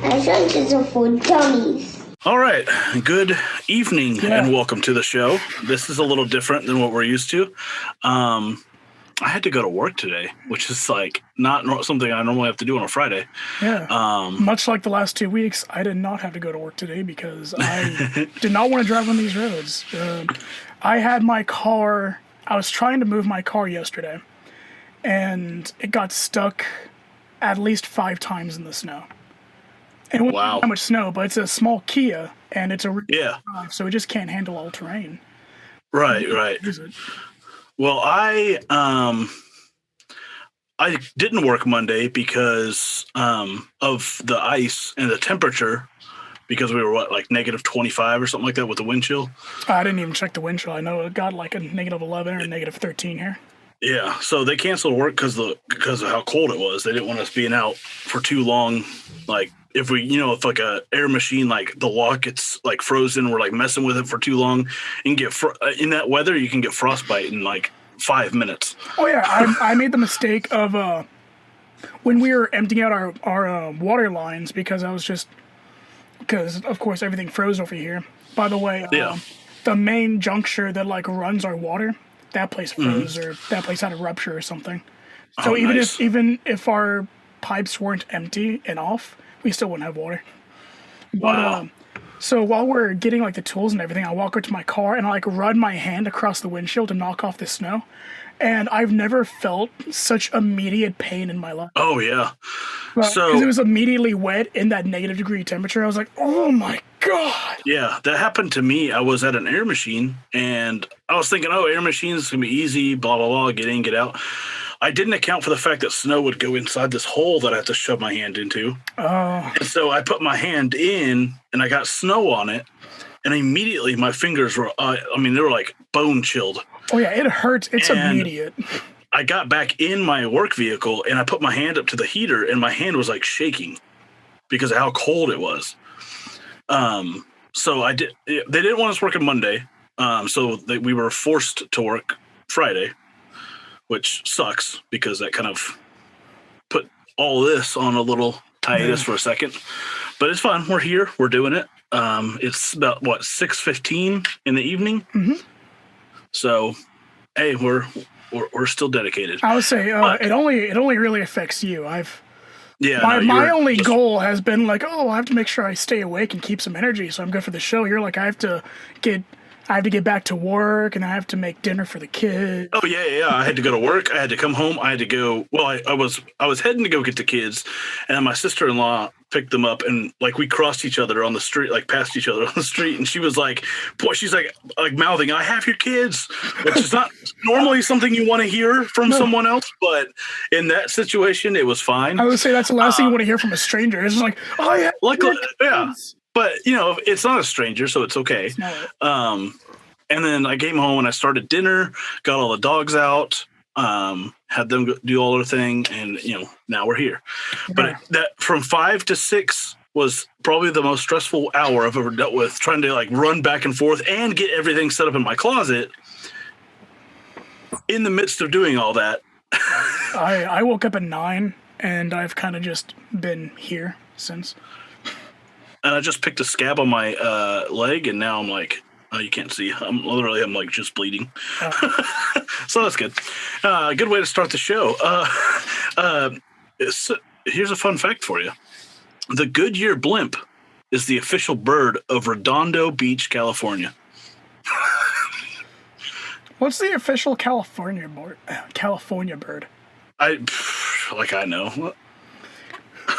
Adventures are for dummies. All right. Good evening and welcome to the show. This is a little different than what we're used to. I had to go to work today, which is like not something I normally have to do on a Friday. Yeah. Much like the last 2 weeks, I did not have to go to work today because I did not want to drive on these roads. I had my car. I was trying to move my car yesterday, and it got stuck at least 5 times in the snow. And it wasn't that much snow, but it's a small Kia, and it's a drive, so it just can't handle all terrain. Right. Well, I didn't work Monday because of the ice and the temperature, because we were like negative 25 or something like that with the wind chill. I didn't even check the wind chill. I know it got like a negative 11 or negative 13 here. Yeah, so they canceled work because of how cold it was. They didn't want us being out for too long. Like if like a air machine, like the lock gets like frozen, we're like messing with it for too long, and get in that weather, you can get frostbite in like 5 minutes. Oh yeah, I made the mistake of when we were emptying out our water lines because of course everything froze over here. By the way, the main juncture that like runs our water, that place froze, or that place had a rupture or something. So even if our pipes weren't empty and off, we still wouldn't have water. But so while we're getting like the tools and everything, I walk over to my car and I like run my hand across the windshield to knock off the snow. And I've never felt such immediate pain in my life. Oh yeah. Because it was immediately wet in that negative degree temperature. I was like, oh my God. Yeah, that happened to me. I was at an air machine and I was thinking, air machines can be easy, blah, blah, blah, get in, get out. I didn't account for the fact that snow would go inside this hole that I have to shove my hand into. Oh. And so I put my hand in and I got snow on it. And immediately my fingers were, they were like bone chilled. Oh yeah, it hurts. It's immediate. I got back in my work vehicle and I put my hand up to the heater and my hand was like shaking because of how cold it was. So they didn't want us working Monday. So we were forced to work Friday, which sucks because that kind of put all this on a little hiatus for a second. But it's fun. We're here. We're doing it. It's about 6:15 in the evening. Mm-hmm. So, hey, we're still dedicated. I would say it only really affects you. My only goal has been like, I have to make sure I stay awake and keep some energy so I'm good for the show. You're like, I have to get back to work and I have to make dinner for the kids. Oh yeah. I had to go to work. I had to come home. I had to go. Well, I was heading to go get the kids, and my sister-in-law picked them up, and like we crossed each other on the street, like passed each other on the street, and she was like, she's like mouthing, "I have your kids," which is not normally something you want to hear from someone else, but in that situation, it was fine. I would say that's the last thing you want to hear from a stranger. It's just like, yeah. But, it's not a stranger, so it's okay. And then I came home and I started dinner, got all the dogs out, had them do all their thing, and, now we're here. But that from 5 to 6 was probably the most stressful hour I've ever dealt with, trying to, like, run back and forth and get everything set up in my closet in the midst of doing all that. I woke up at 9, and I've kind of just been here since. And I just picked a scab on my leg, and now I'm like, you can't see. I'm like just bleeding. So that's good. Good way to start the show. Here's a fun fact for you. The Goodyear Blimp is the official bird of Redondo Beach, California. What's the official California bird? I know.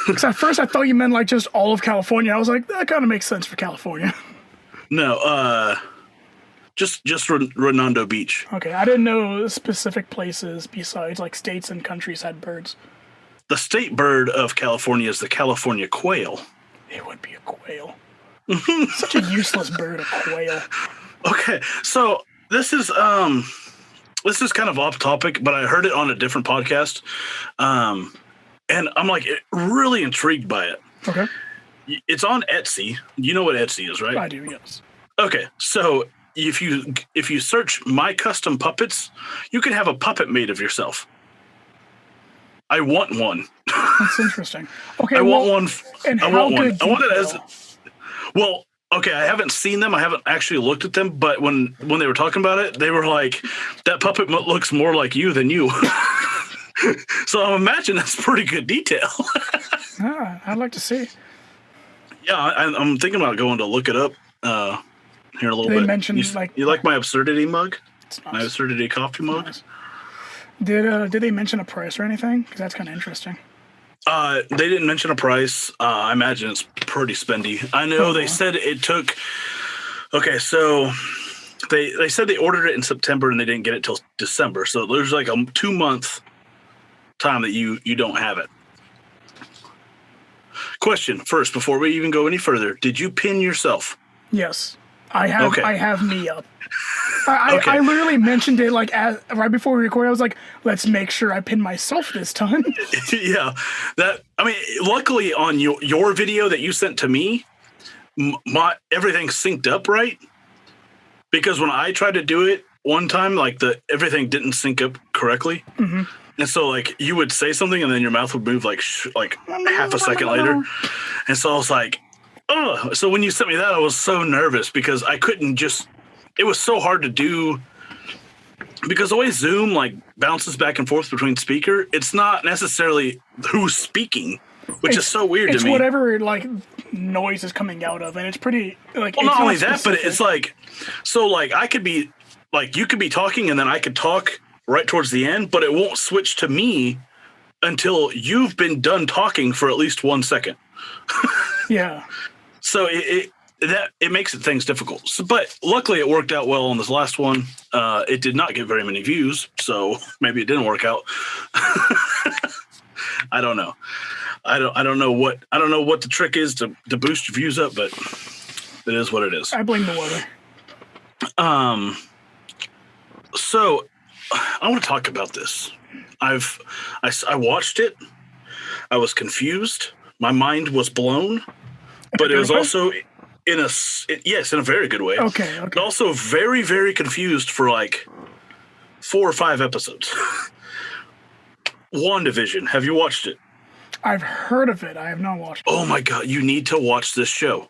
Because at first I thought you meant like just all of California. I was like, that kind of makes sense for California. No, just Redondo Beach. Okay, I didn't know specific places besides like states and countries had birds. The state bird of California is the California quail. It would be a quail. Such a useless bird, a quail. Okay, so this is kind of off topic, but I heard it on a different podcast. And I'm like really intrigued by it. Okay. It's on Etsy. You know what Etsy is, right? I do, yes. Okay, so if you search My Custom Puppets, you can have a puppet made of yourself. I want one. That's interesting. Okay, I want one. And I how want one. good? I want it as well. Okay, I haven't seen them. I haven't actually looked at them. But when they were talking about it, they were like, "That puppet looks more like you than you." So I imagine that's pretty good detail. I'd like to see. Yeah, I'm thinking about going to look it up here in a little They bit. mentioned You like my Absurditee mug? It's nice. My Absurditee coffee mug? Nice. Did they mention a price or anything? Because that's kind of interesting. They didn't mention a price. I imagine it's pretty spendy. I know they said it took. Okay, so they said they ordered it in September and they didn't get it till December. So there's like a 2-month time that you don't have it. Question first, before we even go any further, did you pin yourself? Yes, I have. Okay. I have me up. I literally mentioned it like right before we recorded. I was like, "Let's make sure I pin myself this time." Yeah, luckily on your video that you sent to me, everything synced up right. Because when I tried to do it one time, like everything didn't sync up correctly, and so like you would say something and then your mouth would move like half a second later, and so I was like, "Oh!" So when you sent me that, I was so nervous because I couldn't just. It was so hard to do because the way Zoom like bounces back and forth between speaker, it's not necessarily who's speaking, which is so weird to me. It's whatever like noise is coming out of, and it's pretty like. Well, not only that, but it's like, so like I could be like you could be talking, and then I could talk right towards the end, but it won't switch to me until you've been done talking for at least 1 second. Yeah. So it makes things difficult. So, but luckily it worked out well on this last one. It did not get very many views, so maybe it didn't work out. I don't know. I don't know what the trick is to boost your views up, but it is what it is. I blame the weather. So I want to talk about this. I watched it. I was confused. My mind was blown, but it was also in a very good way. Okay. But also very, very confused for like 4 or 5 episodes. WandaVision. Have you watched it? I've heard of it. I have not watched it. Oh my God. You need to watch this show.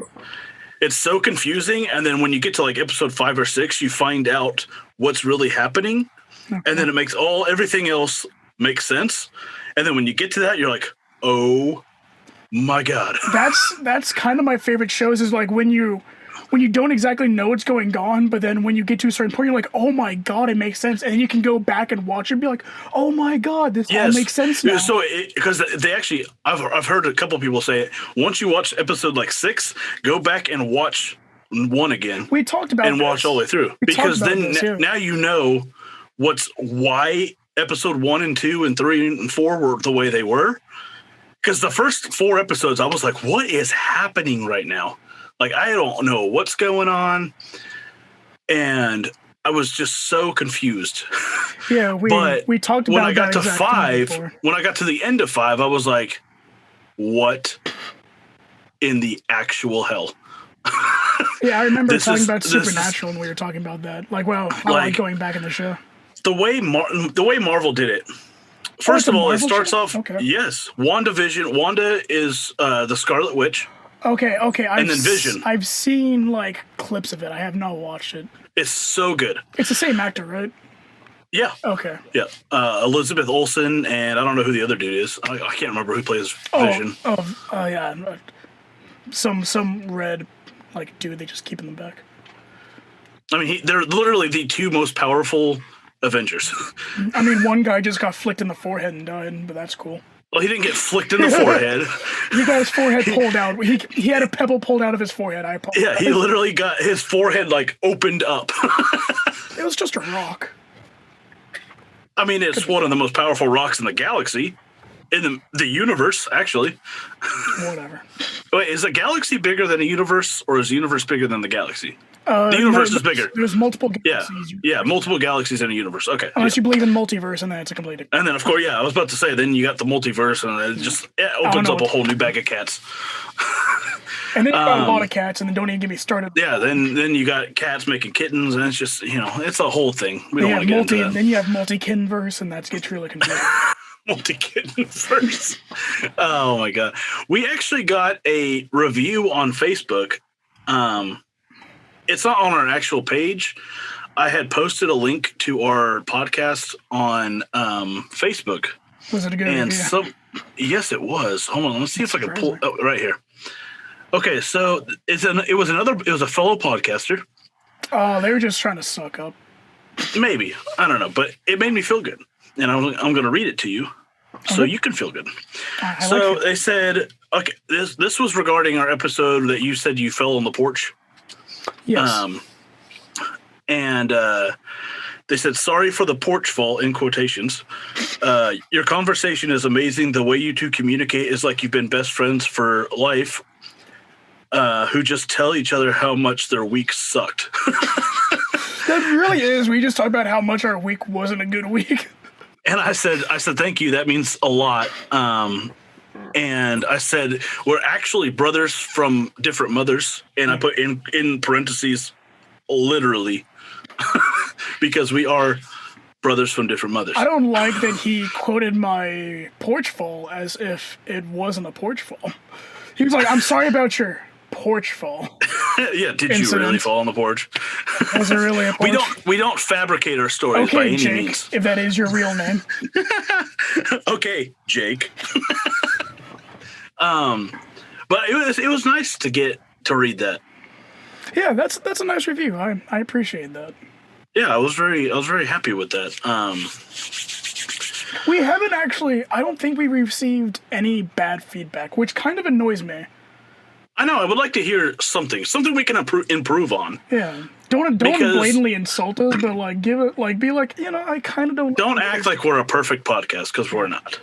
It's so confusing. And then when you get to like episode 5 or 6, you find out what's really happening. Okay. And then it makes everything else make sense. And then when you get to that, you're like, oh my God. That's kind of my favorite shows is like when you don't exactly know what's going on, but then when you get to a certain point, you're like, oh my God, it makes sense. And then you can go back and watch it and be like, oh my God, this all makes sense now. So because they actually, I've heard a couple people say it. Once you watch episode like 6, go back and watch 1 again. We talked about and watch all the way through. Because then now you know why episode 1 and 2 and 3 and 4 were the way they were. Because the first 4 episodes, I was like, what is happening right now? Like, I don't know what's going on. And I was just so confused. Yeah, we talked about when I got to 5, when I got to the end of 5, I was like, what in the actual hell? Yeah, I remember talking about Supernatural when we were talking about that. Like, wow, I like going back in the show. The way Marvel did it. First of all, it starts off. Okay. Yes, WandaVision. Wanda is the Scarlet Witch. Okay. And then Vision. I've seen like clips of it. I have not watched it. It's so good. It's the same actor, right? Yeah. Okay. Yeah. Elizabeth Olsen, and I don't know who the other dude is. I can't remember who plays Vision. Yeah. Some red like dude they just keep in the back. I mean, they're literally the 2 most powerful Avengers. I mean, one guy just got flicked in the forehead and died, but that's cool. Well, he didn't get flicked in the forehead. He got his forehead pulled out. He had a pebble pulled out of his forehead. I apologize. Yeah, he literally got his forehead like opened up. It was just a rock. I mean, it's one of the most powerful rocks in the galaxy, in the universe, actually. Whatever. Wait, is a galaxy bigger than a universe, or is the universe bigger than the galaxy? The universe is bigger. There's multiple galaxies. Yeah, multiple galaxies in a universe. Okay. Unless you believe in multiverse, and then it's a complete. And then, of course, I was about to say, then you got the multiverse, and it opens up a whole new bag of cats. And then you got a lot of cats, and then don't even get me started. Yeah, then you got cats making kittens, and it's just, it's a whole thing. We don't want to get into that. Then you have multi-kinverse, and that gets really confusing. Multi-kitten first. Oh my god. We actually got a review on Facebook. It's not on our actual page. I had posted a link to our podcast on Facebook. Was it a good review? Yes, it was. Hold on, let's see if I can pull right here. Okay, so it was a fellow podcaster. Oh, they were just trying to suck up. Maybe. I don't know, but it made me feel good. And I'm going to read it to you so you can feel good. They said, okay, this was regarding our episode that you said you fell on the porch. Yes. And they said, sorry for the porch fall, in quotations. Your conversation is amazing. The way you two communicate is like you've been best friends for life, who just tell each other how much their week sucked. That really is. We just talked about how much our week wasn't a good week. And I said, thank you. That means a lot. And I said, we're actually brothers from different mothers. And I put in parentheses, literally, because we are brothers from different mothers. I don't like that he quoted my porch fall as if it wasn't a porch fall. He was like, I'm sorry about your porch fall. Yeah, did you really fall on the porch? Was it really a porch? We don't fabricate our stories by any Jake, means. If that is your real name. Okay, Jake. But it was nice to read that. Yeah, that's a nice review. I appreciate that. Yeah, I was very happy with that. We haven't actually. I don't think we received any bad feedback, which kind of annoys me. I know. I would like to hear something we can improve on. Yeah. Don't blatantly insult us, but give it be I kind of don't. Don't act like we're a perfect podcast, because we're not.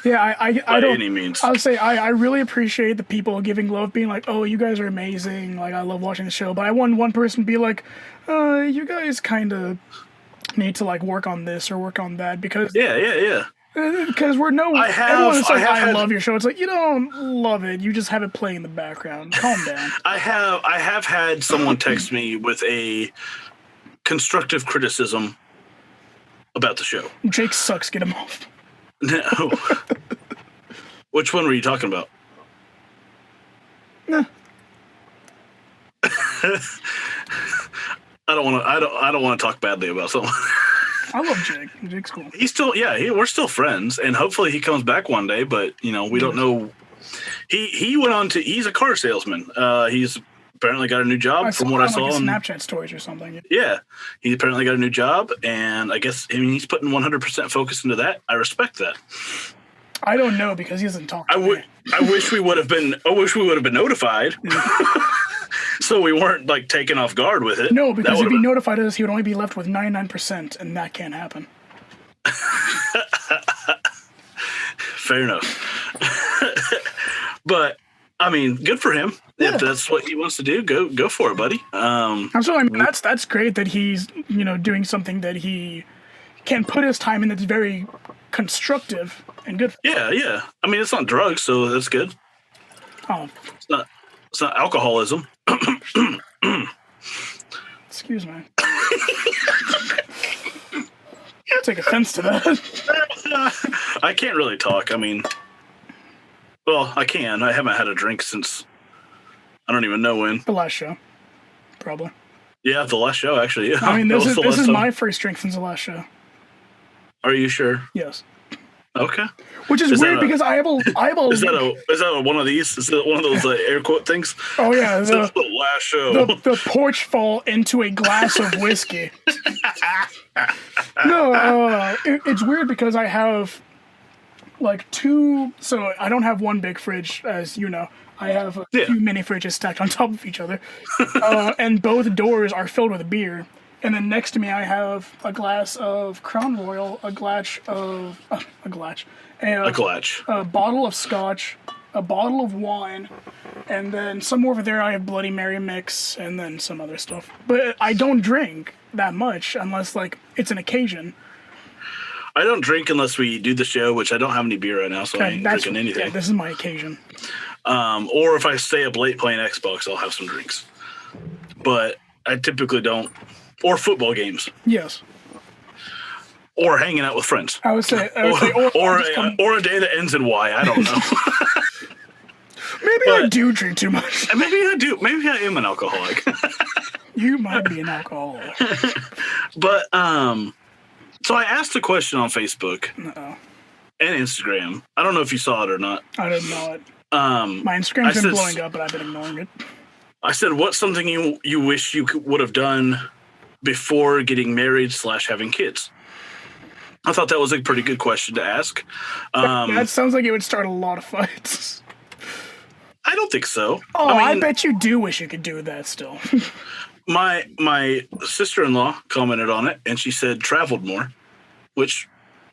Yeah, I by don't. Any means. I would say I really appreciate the people giving love, being like, oh, you guys are amazing. Like, I love watching the show. But I want one person to be like, you guys kind of need to work on this or work on that, because yeah. Because everyone's like, I love your show. It's like, you don't love it. You just have it playing in the background. Calm down. I have had someone text me with a constructive criticism about the show. Jake sucks. Get him off. No. Which one were you talking about? Nah. I don't want to talk badly about someone. I love Jake. Jake's cool. He's still, we're still friends, and hopefully he comes back one day. But we don't know. He went on to. He's a car salesman. He's apparently got a new job from what I saw on Snapchat stories or something. Yeah, he apparently got a new job, and I guess he's putting 100% focus into that. I respect that. I don't know, because he doesn't talk to me. I wish we would have been. I wish we would have been notified. So we weren't taken off guard with it. No, because if he notified us, he would only be left with 99%, and that can't happen. Fair enough. But I mean, good for him. Yeah. If that's what he wants to do, go for it, buddy. That's great that he's doing something that he can put his time in that's very constructive and good. Yeah. I mean, it's not drugs, so that's good. Oh, it's not alcoholism. Excuse me. I'll take offense to that. I can't really talk. I mean, well, I can. I haven't had a drink since I don't even know when. The last show, probably. Yeah, the last show, actually. Yeah. I mean, this is my first drink since the last show. Are you sure? Yes. Okay. Which is weird, because I have a. Is that one of these? Is it one of those air quote things? Oh yeah, the last show. The porch fall into a glass of whiskey. No, it's weird because I have two. So I don't have one big fridge, as you know. I have two mini fridges stacked on top of each other, and both doors are filled with beer. And then next to me, I have a glass of Crown Royal, a bottle of scotch, a bottle of wine, and then somewhere over there I have Bloody Mary mix, and then some other stuff. But I don't drink that much unless it's an occasion. I don't drink unless we do the show, which I don't have any beer right now, so I ain't drinking anything. Yeah, this is my occasion. Or if I stay up late playing Xbox, I'll have some drinks. But I typically don't. Or football games. Yes. or hanging out with friends. I would say, or a day that ends in Y. I don't know. Maybe I do drink too much. Maybe I do. Maybe I am an alcoholic. You might be an alcoholic. But so I asked a question on Facebook and Instagram. I don't know if you saw it or not. I didn't know it. My Instagram's been blowing up, but I've been ignoring it. I said, what's something you wish you would have done before getting married / having kids? I thought that was a pretty good question to ask. That sounds like it would start a lot of fights. I don't think so. Oh, I bet you do wish you could do that still. My sister-in-law commented on it, and she said traveled more, which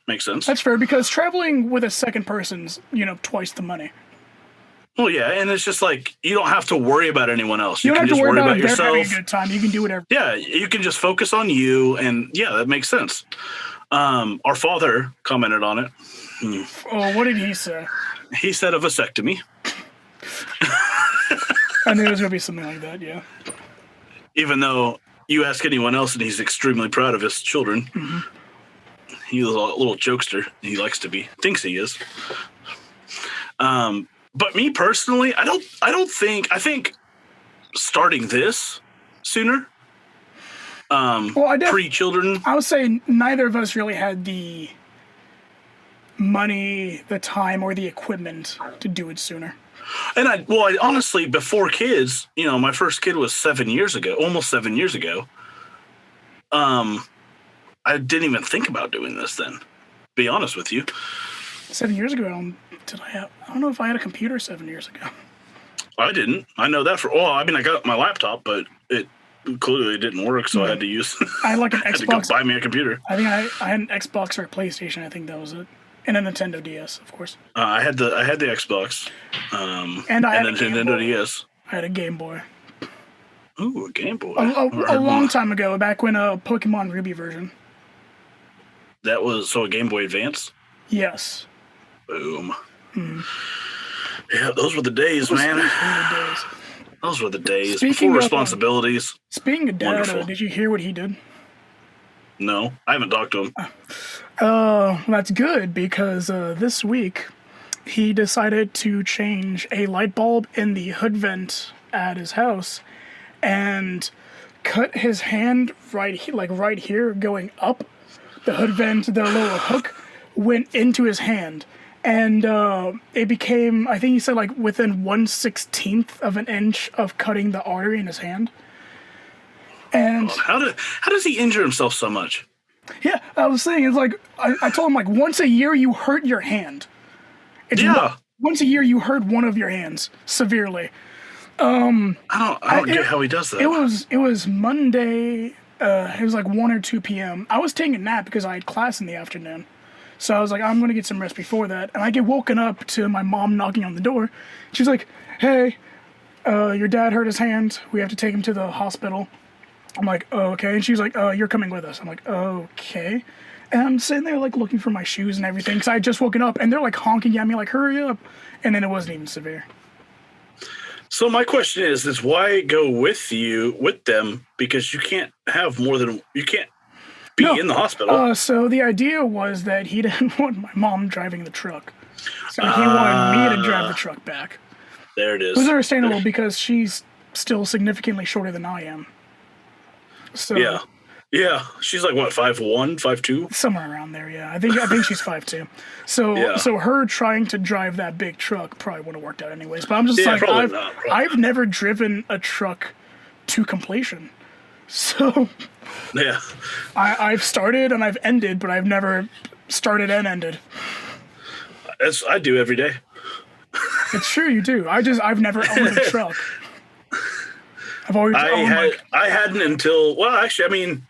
makes sense. That's fair, because traveling with a second person's, twice the money. Well, yeah, and it's just like you don't have to worry about anyone else. You don't can have to just worry about yourself. Having a good time. You can do whatever. Yeah, you can just focus on you, and yeah, that makes sense. Our father commented on it. Oh, what did he say? He said a vasectomy. I knew it was going to be something like that, yeah. Even though you ask anyone else and he's extremely proud of his children. Mm-hmm. He's a little jokester. He likes to be. Thinks he is. But me personally, I think starting this sooner. Pre-children. I would say neither of us really had the money, the time, or the equipment to do it sooner. And I honestly, before kids, my first kid was 7 years ago, almost 7 years ago. I didn't even think about doing this then, be honest with you. 7 years ago, I don't know if I had a computer 7 years ago. I didn't. I know that I got my laptop, but it clearly didn't work, so I had to use. I had like an Xbox. I had to go buy me a computer. I think I had an Xbox or a PlayStation. I think that was it, and a Nintendo DS, of course. I had the Xbox, and I had a Nintendo DS. I had a Game Boy. Ooh, a Game Boy. A long time ago, back when a Pokemon Ruby version. That was a Game Boy Advance? Yes. Boom. Yeah, those were the days, man. Those were the days. Before responsibilities. Speaking of Dad, did you hear what he did? No, I haven't talked to him. That's good, because this week he decided to change a light bulb in the hood vent at his house and cut his hand right here, going up the hood vent. The little hook went into his hand, and it became, I think he said, like within 1/16 of an inch of cutting the artery in his hand. And how does he injure himself so much? Yeah, I was saying, it's like I told him, like, once a year you hurt your hand. Once a year you hurt one of your hands severely. I don't get how he does that. It was Monday. It was like 1 or 2 p.m. I was taking a nap because I had class in the afternoon. So I was like, I'm going to get some rest before that. And I get woken up to my mom knocking on the door. She's like, hey, your dad hurt his hand. We have to take him to the hospital. I'm like, oh, okay. And she's like, you're coming with us. I'm like, okay. And I'm sitting there, like, looking for my shoes and everything, because I had just woken up, and they're, like, honking at me, like, hurry up. And then it wasn't even severe. So my question is why go with them? Because you can't have more than, you can't be in the hospital. So the idea was that he didn't want my mom driving the truck. So he wanted me to drive the truck back. There it is. It was understandable because she's still significantly shorter than I am. So yeah, she's like what, 5'1", 5'2"? Somewhere around there, yeah. I think she's 5'2". So her trying to drive that big truck probably would have worked out anyways. But I'm just I've never driven a truck to completion. So yeah, I've started and I've ended, but I've never started and ended. As I do every day. It's true, you do. I've never owned a truck. I hadn't until, well, actually, I mean,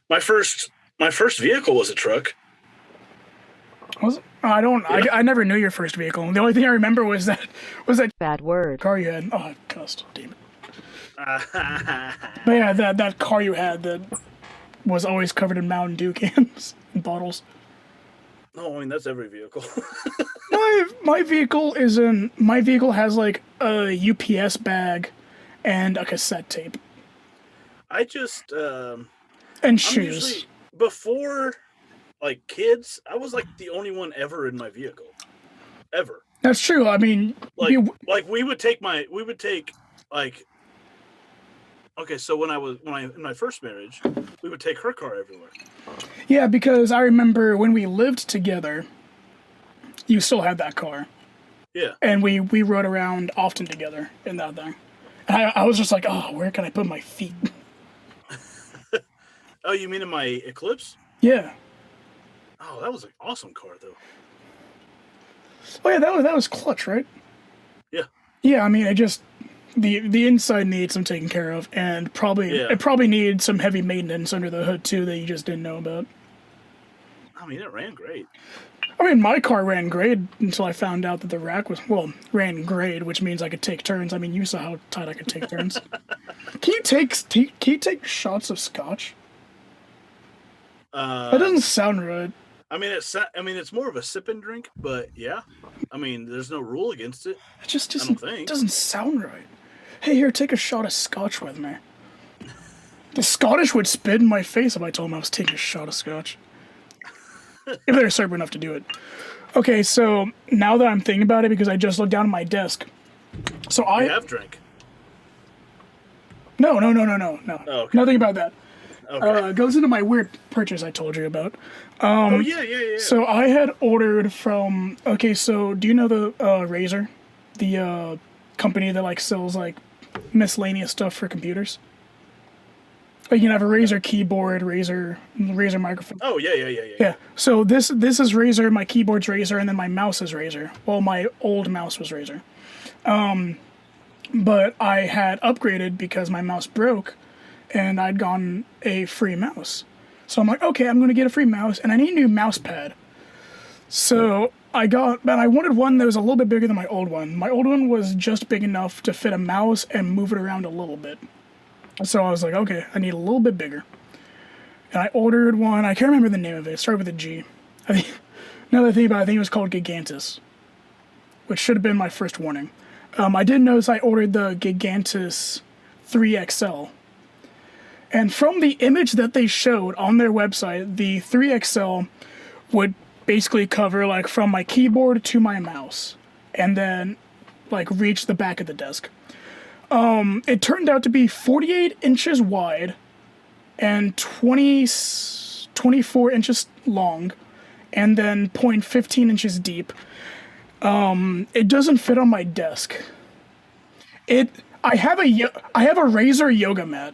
my first vehicle was a truck. Was it? I never knew your first vehicle. The only thing I remember was that bad word car you had. Oh, I cussed. Damn it. But yeah, that car you had that was always covered in Mountain Dew cans and bottles. No, I mean, that's every vehicle. my vehicle has like a UPS bag and a cassette tape. I just and shoes. Before like kids, I was like the only one ever in my vehicle, ever. That's true. I mean, like we would take like. Okay, so when I in my first marriage, we would take her car everywhere. yeah, because I remember when we lived together, you still had that car. Yeah. And we rode around often together in that thing. And I was just like, oh, where can I put my feet? Oh, you mean in my Eclipse? Yeah. Oh, that was an awesome car, though. Oh yeah, that was clutch, right? Yeah. Yeah, I mean, it just the inside needs some taking care of, and it probably needs some heavy maintenance under the hood too that you just didn't know about. I mean, it ran great. I mean, my car ran great until I found out that the rack ran great, which means I could take turns. I mean, you saw how tight I could take turns. Can you take shots of scotch? That doesn't sound right. I mean, it's more of a sip and drink, but yeah. I mean, there's no rule against it. It just doesn't sound right. Hey, here, take a shot of scotch with me. The Scottish would spit in my face if I told them I was taking a shot of scotch. If they're sober enough to do it. Okay, so now that I'm thinking about it, because I just looked down at my desk. So I have drank. No. Oh, okay. Nothing about that. Okay. Goes into my weird purchase I told you about. Yeah. So I had ordered from. Okay, so do you know the Razer, the company that like sells like miscellaneous stuff for computers? Like you can have a Razer keyboard, Razer microphone. Oh yeah. Yeah. So this is Razer. My keyboard's Razer, and then my mouse is Razer. Well, my old mouse was Razer. But I had upgraded because my mouse broke, and I'd gotten a free mouse. So I'm like, okay, I'm gonna get a free mouse, and I need a new mouse pad. So I wanted one that was a little bit bigger than my old one. My old one was just big enough to fit a mouse and move it around a little bit. So I was like, okay, I need a little bit bigger. And I ordered one. I can't remember the name of it. It started with a G. Now that I think about it, I think it was called Gigantus, which should have been my first warning. I did notice I ordered the Gigantus 3XL. And from the image that they showed on their website, the 3XL would basically cover like from my keyboard to my mouse and then like reach the back of the desk. It turned out to be 48 inches wide and 24 inches long and then 0.15 inches deep. It doesn't fit on my desk. I have a Razer yoga mat.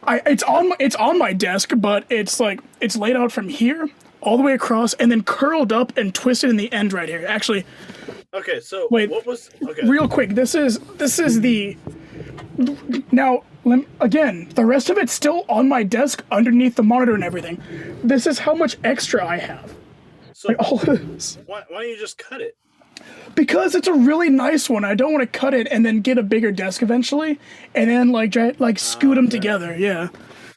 It's on my desk, but it's laid out from here all the way across and then curled up and twisted in the end right here. Actually, okay. So wait, what was okay? Real quick, this is the now again. The rest of it's still on my desk underneath the monitor and everything. This is how much extra I have. So like all this. Why don't you just cut it? Because it's a really nice one. I don't want to cut it and then get a bigger desk eventually, and then scoot them together. Yeah.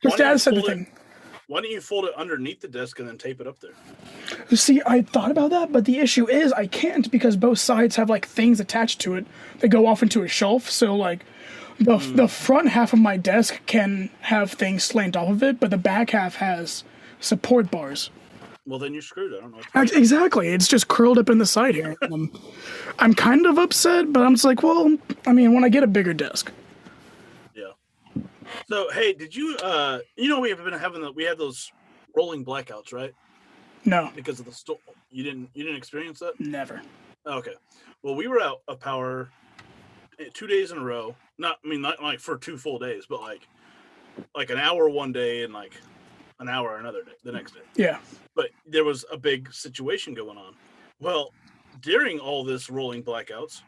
Just dad said the thing. Why don't you fold it underneath the desk and then tape it up there? See, I thought about that, but the issue is I can't because both sides have like things attached to it that go off into a shelf. So like the front half of my desk can have things slant off of it, but the back half has support bars. Well, then you're screwed. I don't know. Exactly. It's just curled up in the side here. I'm kind of upset, but I'm just like, well, I mean, when I get a bigger desk. Yeah. So, hey, did you, we have been having we had those rolling blackouts, right? No. Because of the storm. You didn't experience that? Never. Okay. Well, we were out of power 2 days in a row. Not like for 2 full days, but like an hour one day and like an hour another day, the next day. Yeah. But there was a big situation going on. Well, during all this rolling blackouts,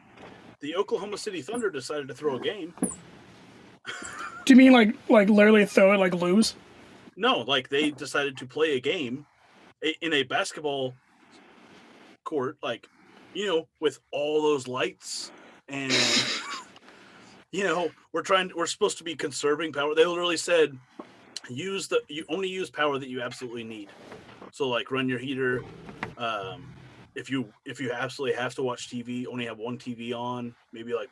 the Oklahoma City Thunder decided to throw a game. Do you mean like literally throw it, like lose? No, like they decided to play a game in a basketball court, like, with all those lights and, we're supposed to be conserving power. They literally said, you only use power that you absolutely need. So like run your heater. If you absolutely have to watch TV, only have one TV on. Maybe like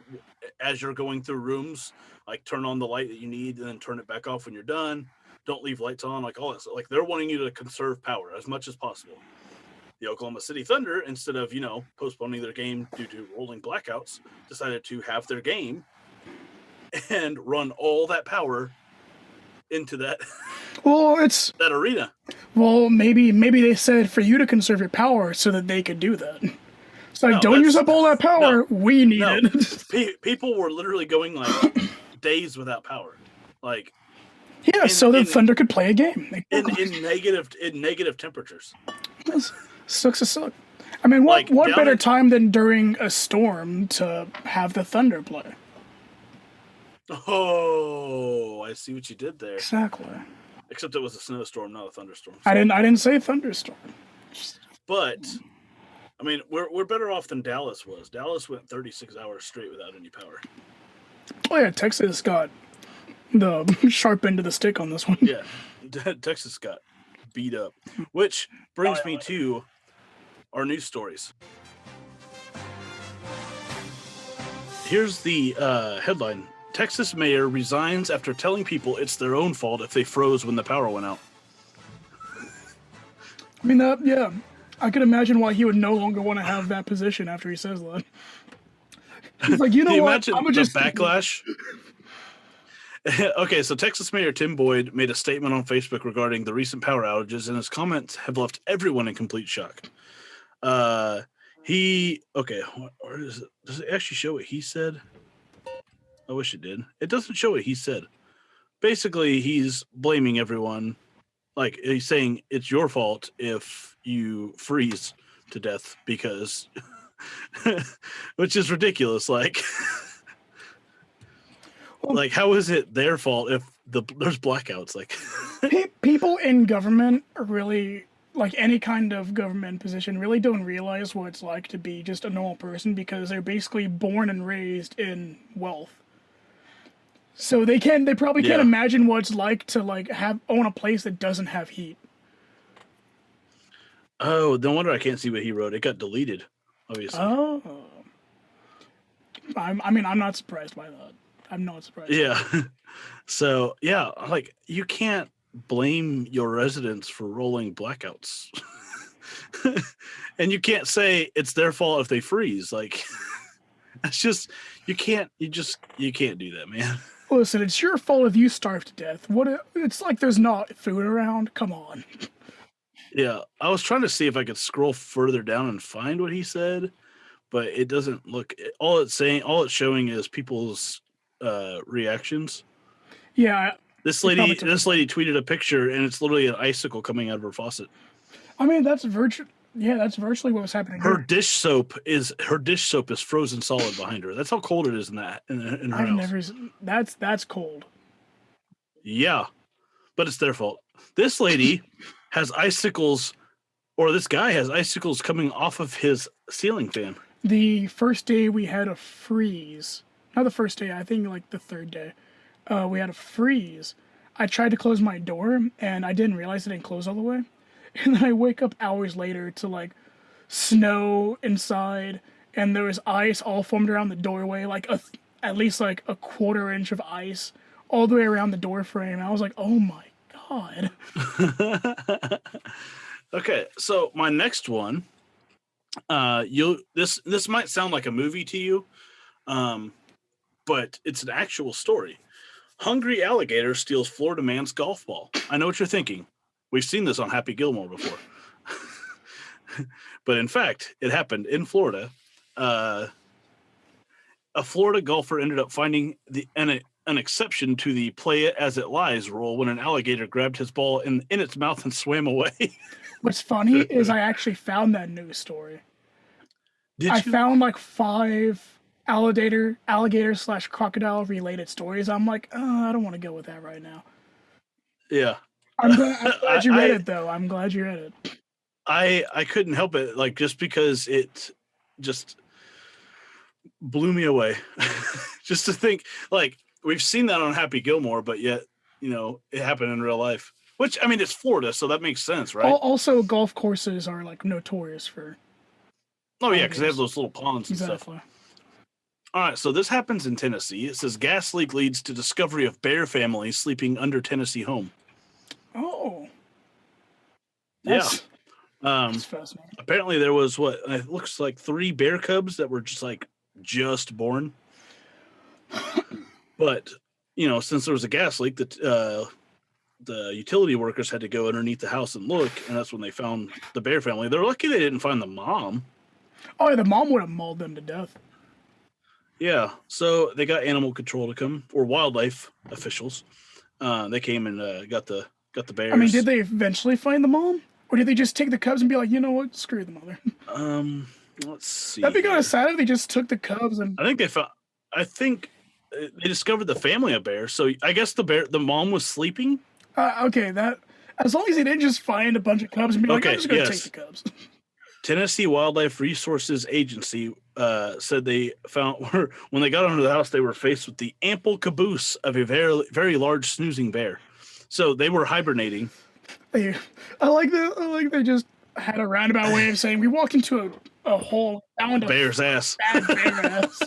as you're going through rooms, like turn on the light that you need and then turn it back off when you're done. don't leave lights on, like all that stuff. Like they're wanting you to conserve power as much as possible. The Oklahoma City Thunder, instead of, postponing their game due to rolling blackouts, decided to have their game and run all that power into that that arena. Well, maybe they said for you to conserve your power so that they could do that. It's like, don't use up all that power. We need it. People were literally going like days without power. Like, yeah, so the Thunder could play a game in negative temperatures. Sucks to suck. I mean, what better time than during a storm to have the Thunder play? Oh, I see what you did there. Exactly. Except it was a snowstorm, not a thunderstorm. So. I didn't say thunderstorm. But I mean, we're better off than Dallas was. Dallas went 36 hours straight without any power. Oh yeah, Texas got the sharp end of the stick on this one. Yeah, Texas got beat up. Which brings me to our news stories. Here's the headline. Texas mayor resigns after telling people it's their own fault if they froze when the power went out. I mean, yeah. I could imagine why he would no longer want to have that position after he says that. He's like, you know what? I'm gonna just backlash. Okay, so Texas Mayor Tim Boyd made a statement on Facebook regarding the recent power outages, and his comments have left everyone in complete shock. Where is it? Does it actually show what he said? I wish it did. It doesn't show what he said. Basically, he's blaming everyone. Like, he's saying it's your fault if you freeze to death because, which is ridiculous. Like, like how is it their fault if there's blackouts? Like, people in government are really, like any kind of government position, really don't realize what it's like to be just a normal person because they're basically born and raised in wealth. So they probably can't imagine what it's like to own a place that doesn't have heat. Oh, no wonder I can't see what he wrote. It got deleted, obviously. Oh. I'm not surprised by that. I'm not surprised. Yeah. So, yeah, like, you can't blame your residents for rolling blackouts. And you can't say it's their fault if they freeze. Like, it's just, you can't do that, man. Listen, it's your fault if you starve to death. It's like there's not food around. Come on. Yeah, I was trying to see if I could scroll further down and find what he said, but it doesn't look. All it's showing is people's reactions. Yeah. This lady tweeted a picture, and it's literally an icicle coming out of her faucet. I mean, that's virtually what was happening. Her dish soap is frozen solid behind her. That's how cold it is in her house. That's cold. Yeah, but it's their fault. This lady has icicles, or this guy has icicles coming off of his ceiling fan. The first day we had a freeze. Not the first day, I think like the third day. We had a freeze. I tried to close my door, and I didn't realize it didn't close all the way. And then I wake up hours later to like snow inside, and there was ice all formed around the doorway, like at least like a quarter inch of ice all the way around the door frame. And I was like, oh my God. Okay, so my next one, this might sound like a movie to you, but it's an actual story. Hungry alligator steals Florida man's golf ball. I know what you're thinking. We've seen this on Happy Gilmore before. But in fact, it happened in Florida. A Florida golfer ended up finding an exception to the play it as it lies rule when an alligator grabbed his ball in its mouth and swam away. What's funny is I actually found that news story. Did you? Found like 5 alligator/crocodile related stories. I'm like, I don't want to go with that right now. Yeah. I'm glad you read it, though. I'm glad you read it. I couldn't help it, like, just because it just blew me away. Just to think, like, we've seen that on Happy Gilmore, but yet, it happened in real life. Which, I mean, it's Florida, so that makes sense, right? Also, golf courses are, like, notorious for... Oh, yeah, because they have those little ponds and exactly. stuff. All right, so this happens in Tennessee. It says gas leak leads to discovery of bear family sleeping under Tennessee home. That's fascinating. Apparently there was it looks like 3 bear cubs that were just born. But, since there was a gas leak, the utility workers had to go underneath the house and look, and that's when they found the bear family. They're lucky they didn't find the mom. Oh, yeah, the mom would have mauled them to death. Yeah, so they got animal control to come, or wildlife officials. They came and got the bears. I mean, did they eventually find the mom? Or did they just take the cubs and be like, you know what, screw the mother? Let's see. That'd be kind of sad if they just took the cubs and... I think they discovered the family of bears, so I guess the mom was sleeping? Okay, as long as they didn't just find a bunch of cubs and be like, I'm just going to take the cubs. Tennessee Wildlife Resources Agency said they found when they got under the house, they were faced with the ample caboose of a very, very large snoozing bear. So they were hibernating. I like they just had a roundabout way of saying we walked into a hole, found a bear's ass. Bad bear ass.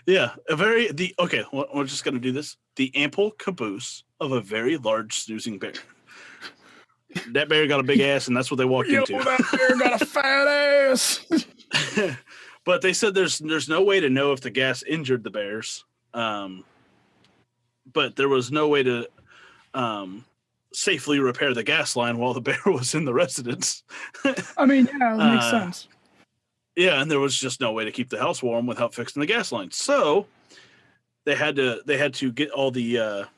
Yeah, we're just gonna do this. The ample caboose of a very large snoozing bear. That bear got a big ass, and that's what they walked into. That bear got a fat ass. But they said there's no way to know if the gas injured the bears. But there was no way to safely repair the gas line while the bear was in the residence. I mean, yeah, that makes sense. Yeah, and there was just no way to keep the house warm without fixing the gas line. So they had to get all the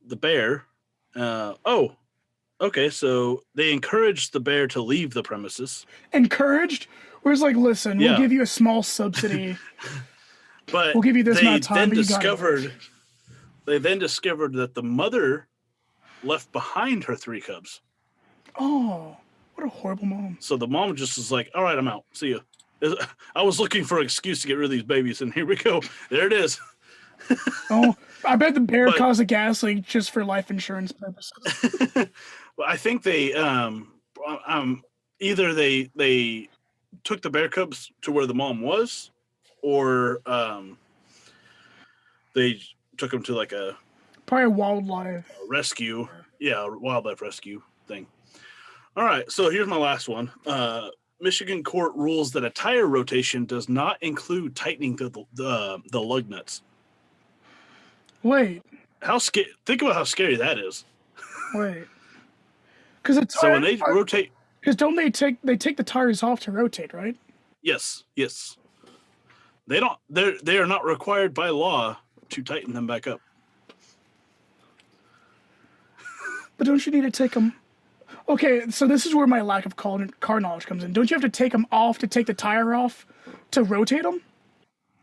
bear. Okay, so they encouraged the bear to leave the premises. Encouraged? Whereas listen, we'll give you a small subsidy. But we'll give you this amount of time. They then discovered that the mother left behind her 3 cubs. Oh, what a horrible mom. So the mom just was like, all right, I'm out. See ya. I was looking for an excuse to get rid of these babies, and here we go. There it is. Oh, I bet the bear caused a gas leak just for life insurance purposes. Well, I think they either they took the bear cubs to where the mom was, or they took them to probably a wildlife rescue. Yeah, wildlife rescue thing. All right, so here's my last one. Michigan court rules that a tire rotation does not include tightening the lug nuts. Wait. Think about how scary that is. Wait. Because when they rotate, because don't they take the tires off to rotate, right? Yes. They don't. They are not required by law to tighten them back up. But don't you need to take them? Okay, so this is where my lack of car knowledge comes in. Don't you have to take them off to take the tire off to rotate them?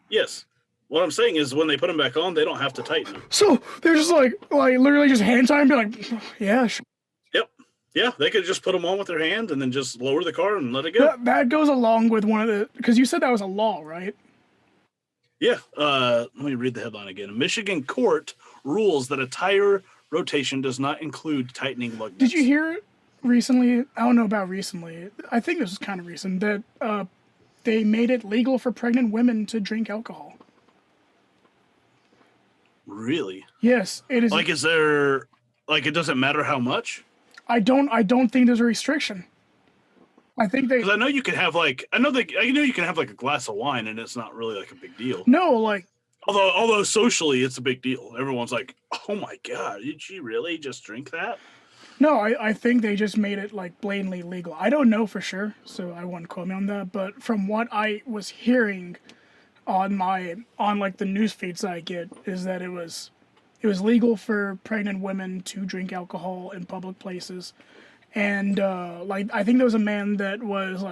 Yes. What I'm saying is when they put them back on, they don't have to tighten them. So they're just literally just hand tie and be like, yeah, sure. Yep. Yeah, they could just put them on with their hand and then just lower the car and let it go. That goes along with because you said that was a law, right? Yeah. Let me read the headline again. A Michigan court rules that a tire rotation does not include tightening lug nuts. Did you hear recently? I don't know about recently. I think this was kind of recent that they made it legal for pregnant women to drink alcohol. Really? Yes, it is. Is there it doesn't matter how much? I don't think there's a restriction. I think because I know you can have I know you can have a glass of wine and it's not really a big deal. No, although socially it's a big deal. Everyone's like, oh my god, did she really just drink that? No, I think they just made it blatantly legal. I don't know for sure, so I wouldn't quote me on that. But from what I was hearing on the news feeds that I get is that it was legal for pregnant women to drink alcohol in public places, and I think there was a man that was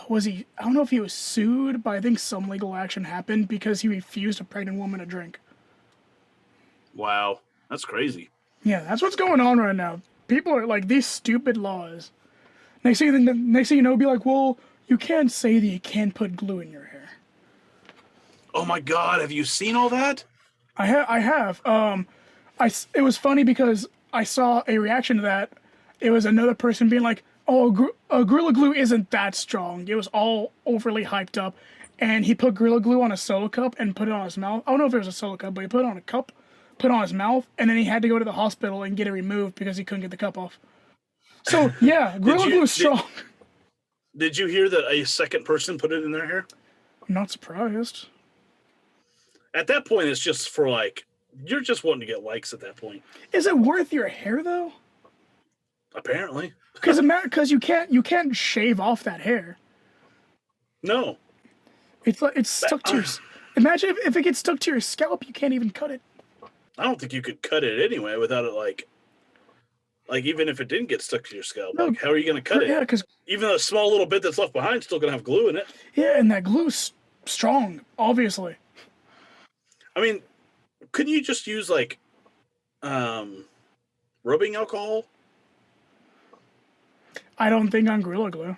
was he? I don't know if he was sued, but I think some legal action happened because he refused a pregnant woman a drink. Wow, that's crazy. Yeah, that's what's going on right now. People are these stupid laws. Next thing you know, be well, you can't say that you can't put glue in your hair. Oh my god, have you seen all that? I have. It was funny because I saw a reaction to that. It was another person being like, oh, Gorilla Glue isn't that strong. It was all overly hyped up. And he put Gorilla Glue on a solo cup and put it on his mouth. I don't know if it was a solo cup, but he put it on a cup, put on his mouth, and then he had to go to the hospital and get it removed because he couldn't get the cup off. So yeah, Gorilla Glue is strong. Did you hear that a second person put it in their hair? I'm not surprised. At that point, it's just for like, you're just wanting to get likes at that point. Is it worth your hair though? Apparently. Because you can't shave off that hair. No. It's stuck to your. Imagine if it gets stuck to your scalp, you can't even cut it. I don't think you could cut it anyway without it like even if it didn't get stuck to your scalp. No, like, how are you going to cut it? Yeah, because even a small little bit that's left behind is still going to have glue in it. Yeah, and that glue's strong, obviously. I mean, couldn't you just use like rubbing alcohol? I don't think on Gorilla Glue.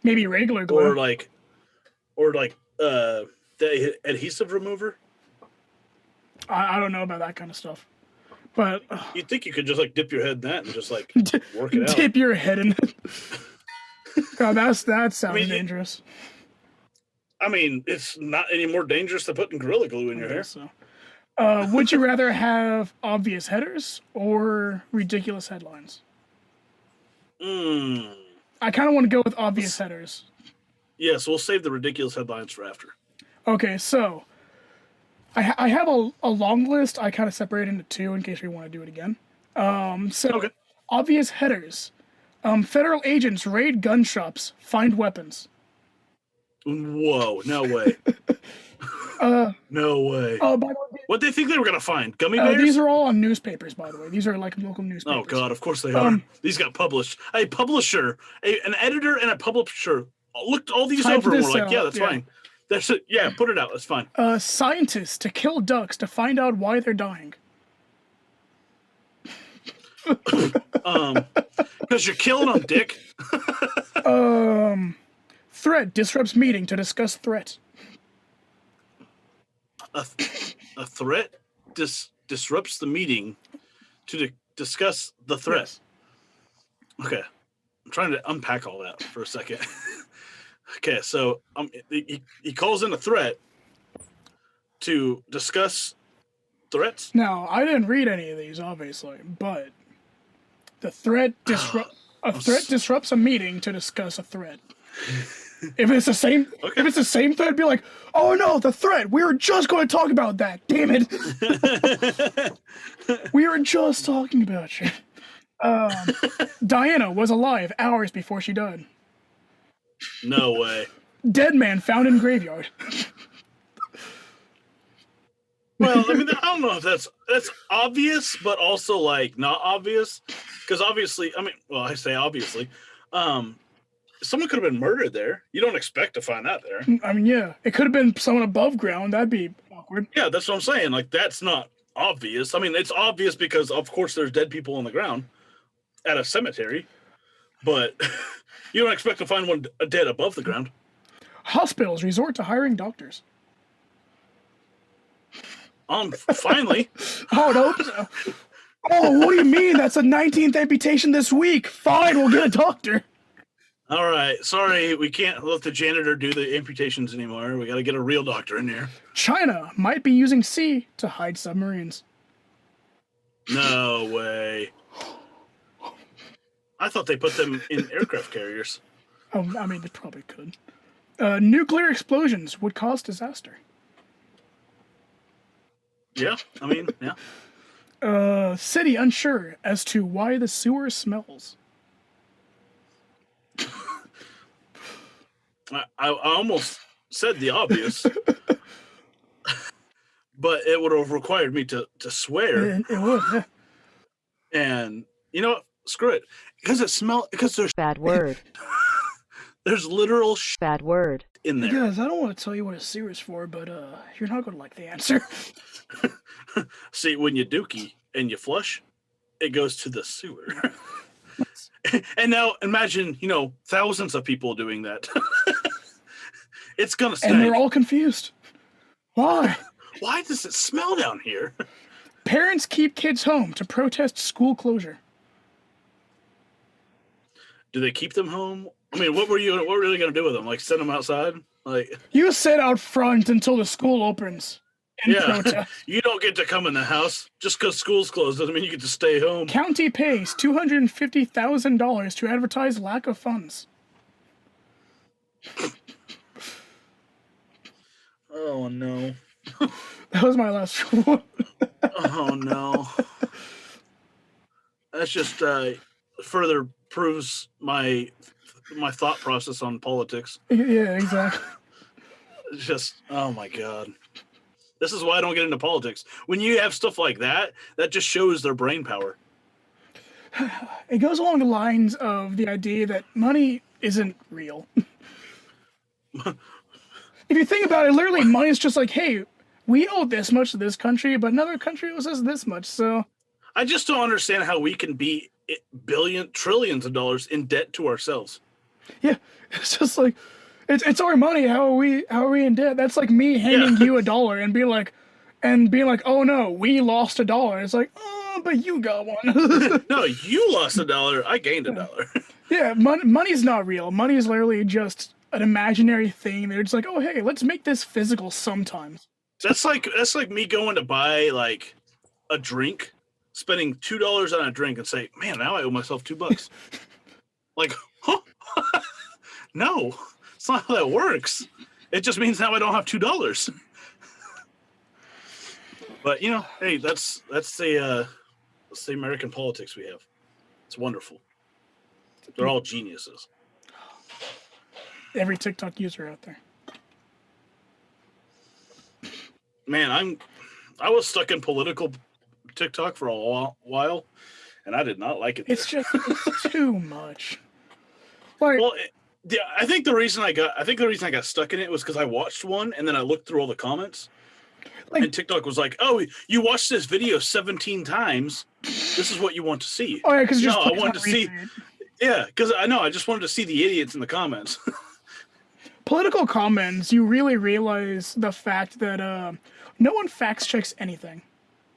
Maybe regular glue. Or like the adhesive remover. I don't know about that kind of stuff. But you'd think you could just like dip your head in that and just like work it out. Dip your head in it. God, that sounds dangerous. I mean, it's not any more dangerous than putting Gorilla Glue in your hair. So. Would you rather have obvious headers or ridiculous headlines? I kind of want to go with obvious headers. Yes, we'll save the ridiculous headlines for after. Okay, so I have a long list. I kind of separated into two in case we want to do it again. Okay. Obvious headers. Federal agents raid gun shops, find weapons. Whoa, no way. No way. By the way, what they think they were going to find? Gummy bears? These are all on newspapers, by the way. These are like local newspapers. Oh, God, of course they are. These got published. A publisher, an editor and a publisher looked all these over and were like, yeah, that's fine. That's it. Yeah, put it out. That's fine. Scientists to kill ducks to find out why they're dying. Because you're killing them, dick. Threat disrupts meeting to discuss threat. A threat disrupts the meeting to discuss the threat. Yes. Okay. I'm trying to unpack all that for a second. Okay, so he calls in a threat to discuss threats. Now, I didn't read any of these, obviously, but the threat disrupts a meeting to discuss a threat. If it's the same, if it's the same threat, be like, oh no, the threat. We were just going to talk about that. Damn it. We were just talking about you. Diana was alive hours before she died. No way. Dead man found in graveyard. Well, I mean, I don't know if that's obvious, but also like not obvious, because obviously, I mean, well, I say obviously, someone could have been murdered there. You don't expect to find that there. I mean, yeah, it could have been someone above ground. That'd be awkward. Yeah, that's what I'm saying. Like, that's not obvious. I mean, it's obvious because, of course, there's dead people on the ground at a cemetery, but you don't expect to find one dead above the ground. Hospitals resort to hiring doctors. Finally. I would hope so. Oh, what do you mean? That's a 19th amputation this week. Fine, we'll get a doctor. All right. Sorry, we can't let the janitor do the amputations anymore. We got to get a real doctor in here. China might be using sea to hide submarines. No way. I thought they put them in aircraft carriers. Oh, I mean, they probably could. Nuclear explosions would cause disaster. Yeah, I mean, yeah. City unsure as to why the sewer smells. I almost said the obvious, but it would have required me to swear. It would, yeah. And you know what? Screw it. Because there's bad word. There's literal bad word in there. Guys, I don't want to tell you what a sewer is for, but you're not going to like the answer. See, when you dookie and you flush, it goes to the sewer. And now imagine, thousands of people doing that. It's going to stink. And they're all confused. Why? Why does it smell down here? Parents keep kids home to protest school closure. Do they keep them home? I mean, what were you really going to do with them? Like, send them outside? Like, you sit out front until the school opens. in protest. You don't get to come in the house. Just because school's closed doesn't mean you get to stay home. County pays $250,000 to advertise lack of funds. Oh, no. That was my last one. Oh, no. That's just further proves my thought process on politics. Yeah, exactly. It's just, oh, my God. This is why I don't get into politics. When you have stuff like that, that just shows their brain power. It goes along the lines of the idea that money isn't real. If you think about it, literally, money is just like, hey, we owe this much to this country, but another country owes us this much, so... I just don't understand how we can be trillions of dollars in debt to ourselves. Yeah, it's just like... It's our money. How are we in debt? That's like me handing you $1 and being like, oh no, we lost $1. It's like, oh, but you got one. No, you lost $1. I gained $1. Yeah, money's not real. Money is literally just an imaginary thing. They're just like, oh hey, let's make this physical sometimes. That's like me going to buy like a drink, spending $2 on a drink, and say, man, now I owe myself $2. Like, huh? No. It's not how that works. It just means now I don't have $2. But you know, hey, that's the American politics we have. It's wonderful. They're all geniuses. Every TikTok user out there. Man, I was stuck in political TikTok for a while, and I did not like it. It's too much. Like, well. Yeah, I think the reason I got stuck in it was because I watched one and then I looked through all the comments, and TikTok was like, "Oh, you watched this video 17 times. This is what you want to see." Oh yeah, because I wanted to see. Yeah, because I just wanted to see the idiots in the comments. Political comments, you really realize the fact that no one fact checks anything.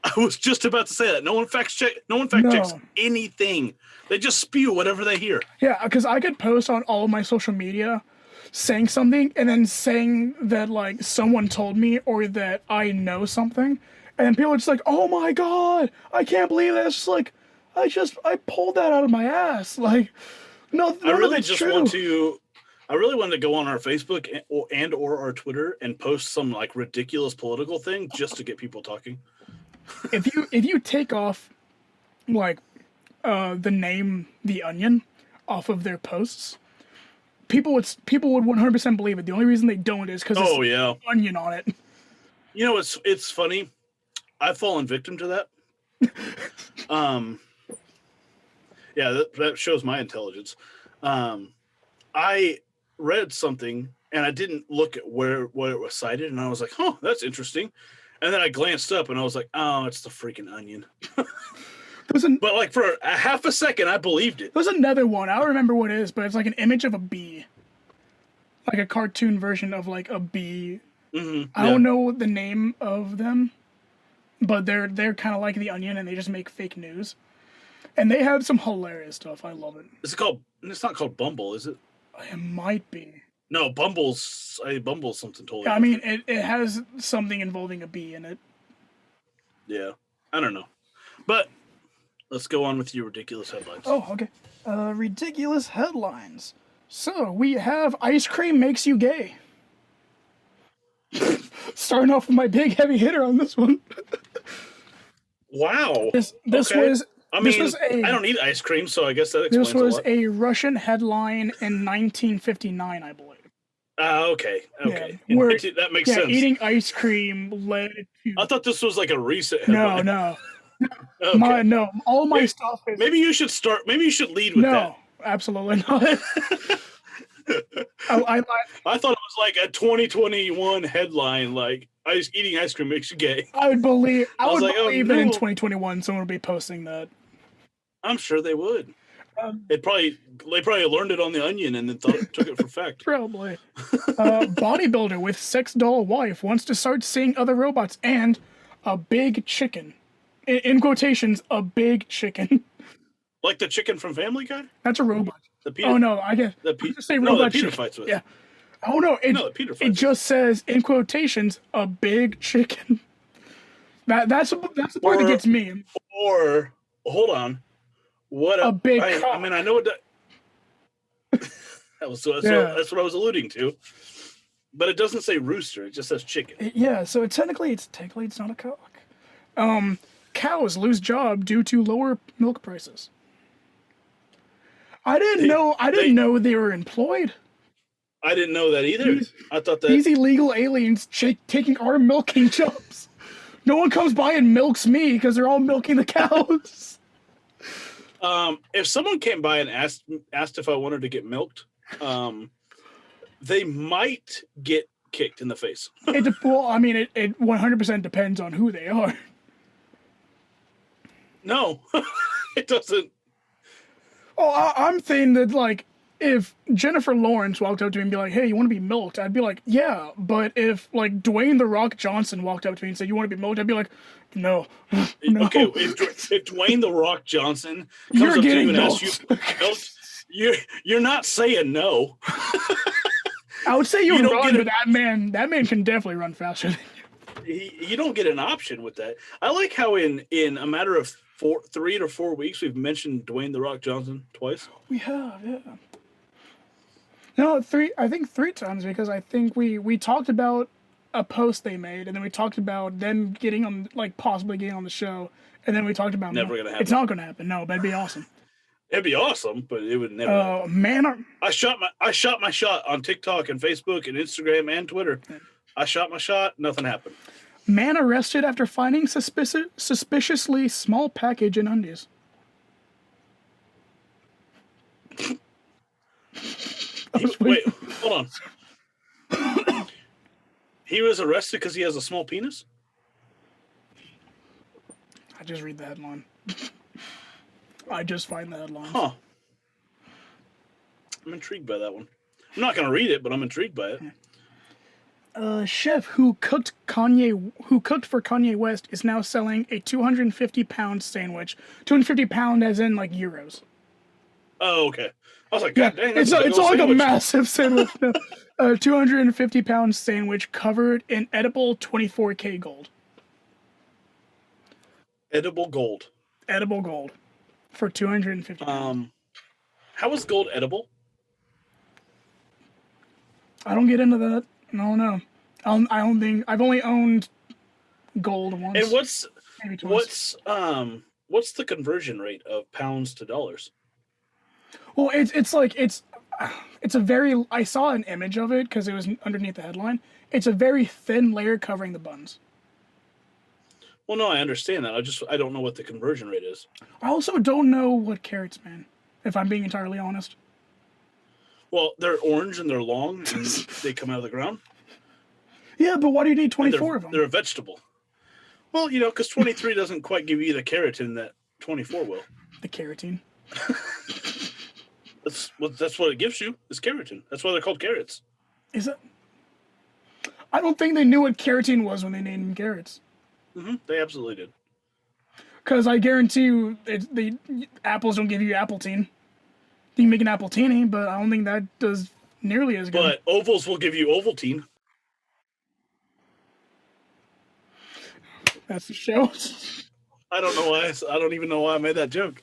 I was just about to say that. No one fact checks anything. They just spew whatever they hear. Yeah, because I could post on all of my social media saying something and then saying that like someone told me or that I know something, and then people are just like, "Oh my god, I can't believe that." It's just like I pulled that out of my ass. Like, no, I really wanted to go on our Facebook or our Twitter and post some like ridiculous political thing just to get people talking. If you take off like the name The Onion off of their posts, people would 100% believe it. The only reason they don't is because there's onion on it. You know, it's funny. I've fallen victim to that. Yeah, that shows my intelligence. I read something and I didn't look at where it was cited, and I was like, "Huh, that's interesting." And then I glanced up and I was like, "Oh, it's the freaking Onion." But like for a half a second, I believed it. There's another one. I don't remember what it is, but it's like an image of a bee, like a cartoon version of like a bee. Mm-hmm, I don't know the name of them, but they're kind of like The Onion, and they just make fake news, and they have some hilarious stuff. I love it. Is it called? It's not called Bumble, is it? It might be. No, Bumble's something totally. I mean, it has something involving a bee in it. Yeah, I don't know, but let's go on with your ridiculous headlines. Oh, okay. Ridiculous headlines. So we have ice cream makes you gay. Starting off with my big heavy hitter on this one. Wow. This okay. was. I don't eat ice cream, so I guess that explains This was a lot. a Russian headline in 1959, I believe. Okay. Yeah, That makes sense. Eating ice cream led to... I thought this was like a recent headline. No. Okay. All my stuff is... Maybe you should lead with that. No, absolutely not. I thought it was like a 2021 headline, like eating ice cream makes you gay. I would believe that in no. 2021 someone would be posting that. I'm sure they would. They probably learned it on The Onion and then took it for fact. Probably. Bodybuilder with sex doll wife wants to start seeing other robots and a big chicken. In quotations, a big chicken. Like the chicken from Family Guy? That's a robot. Oh no, I guess. Say robot Peter fights with. Yeah. Oh no, it just says in quotations a big chicken. That's the part that gets me. Or hold on, a big cock. I mean, I know what that was. So that's what I was alluding to. But it doesn't say rooster; it just says chicken. Yeah, so technically it's not a cock. Cows lose job due to lower milk prices. I didn't know they were employed. I didn't know that either. I thought that these illegal aliens taking our milking jobs. No one comes by and milks me because they're all milking the cows. If someone came by and asked if I wanted to get milked, they might get kicked in the face. It 100% depends on who they are. No, it doesn't. Oh, I'm saying that, like, if Jennifer Lawrence walked up to me and be like, hey, you want to be milked? I'd be like, yeah. But if, like, Dwayne "The Rock" Johnson walked up to me and said, you want to be milked? I'd be like, no. No. Okay, if Dwayne "The Rock" Johnson comes up to you and asks you to be milked, you're not saying no. I would say you run, but that man can definitely run faster than you. You don't get an option with that. I like how in a matter of 3 to 4 weeks we've mentioned Dwayne "The Rock" Johnson twice. We have, yeah. No, I think 3 times, because I think we talked about a post they made, and then we talked about them getting on, like, possibly getting on the show, and then we talked about never gonna happen. It's not gonna happen. No, that'd be awesome. It'd be awesome, but it would never happen. Man, I shot my shot on TikTok and Facebook and Instagram and Twitter. I shot my shot, nothing happened. Man arrested after finding suspiciously small package in undies. Wait, hold on. He was arrested because he has a small penis? I just read the headline. I just find the headline. Huh. I'm intrigued by that one. I'm not going to read it, but I'm intrigued by it. A chef who cooked for Kanye West is now selling a 250-pound sandwich. 250 pound as in, like, euros. Oh, okay. I was like, God dang, it's like a massive sandwich. No. A 250-pound sandwich covered in edible 24K gold. Edible gold. Edible gold for 250 pounds. How is gold edible? I don't get into that. No. I don't think I've only owned gold once. And maybe twice. What's the conversion rate of pounds to dollars? Well, it's a very. I saw an image of it because it was underneath the headline. It's a very thin layer covering the buns. Well, no, I understand that. I don't know what the conversion rate is. I also don't know what carrots, man. If I'm being entirely honest. Well, they're orange and they're long and they come out of the ground. Yeah, but why do you need 24 of them? They're a vegetable. Well, because 23 doesn't quite give you the keratin that 24 will. The keratin. That's what it gives you, is keratin. That's why they're called carrots. Is it? I don't think they knew what keratin was when they named them carrots. Mm-hmm. They absolutely did. Because I guarantee you, the apples don't give you appletine. You can make an appletini, but I don't think that does nearly as good. But ovals will give you Ovaltine. That's the show. I don't even know why I made that joke.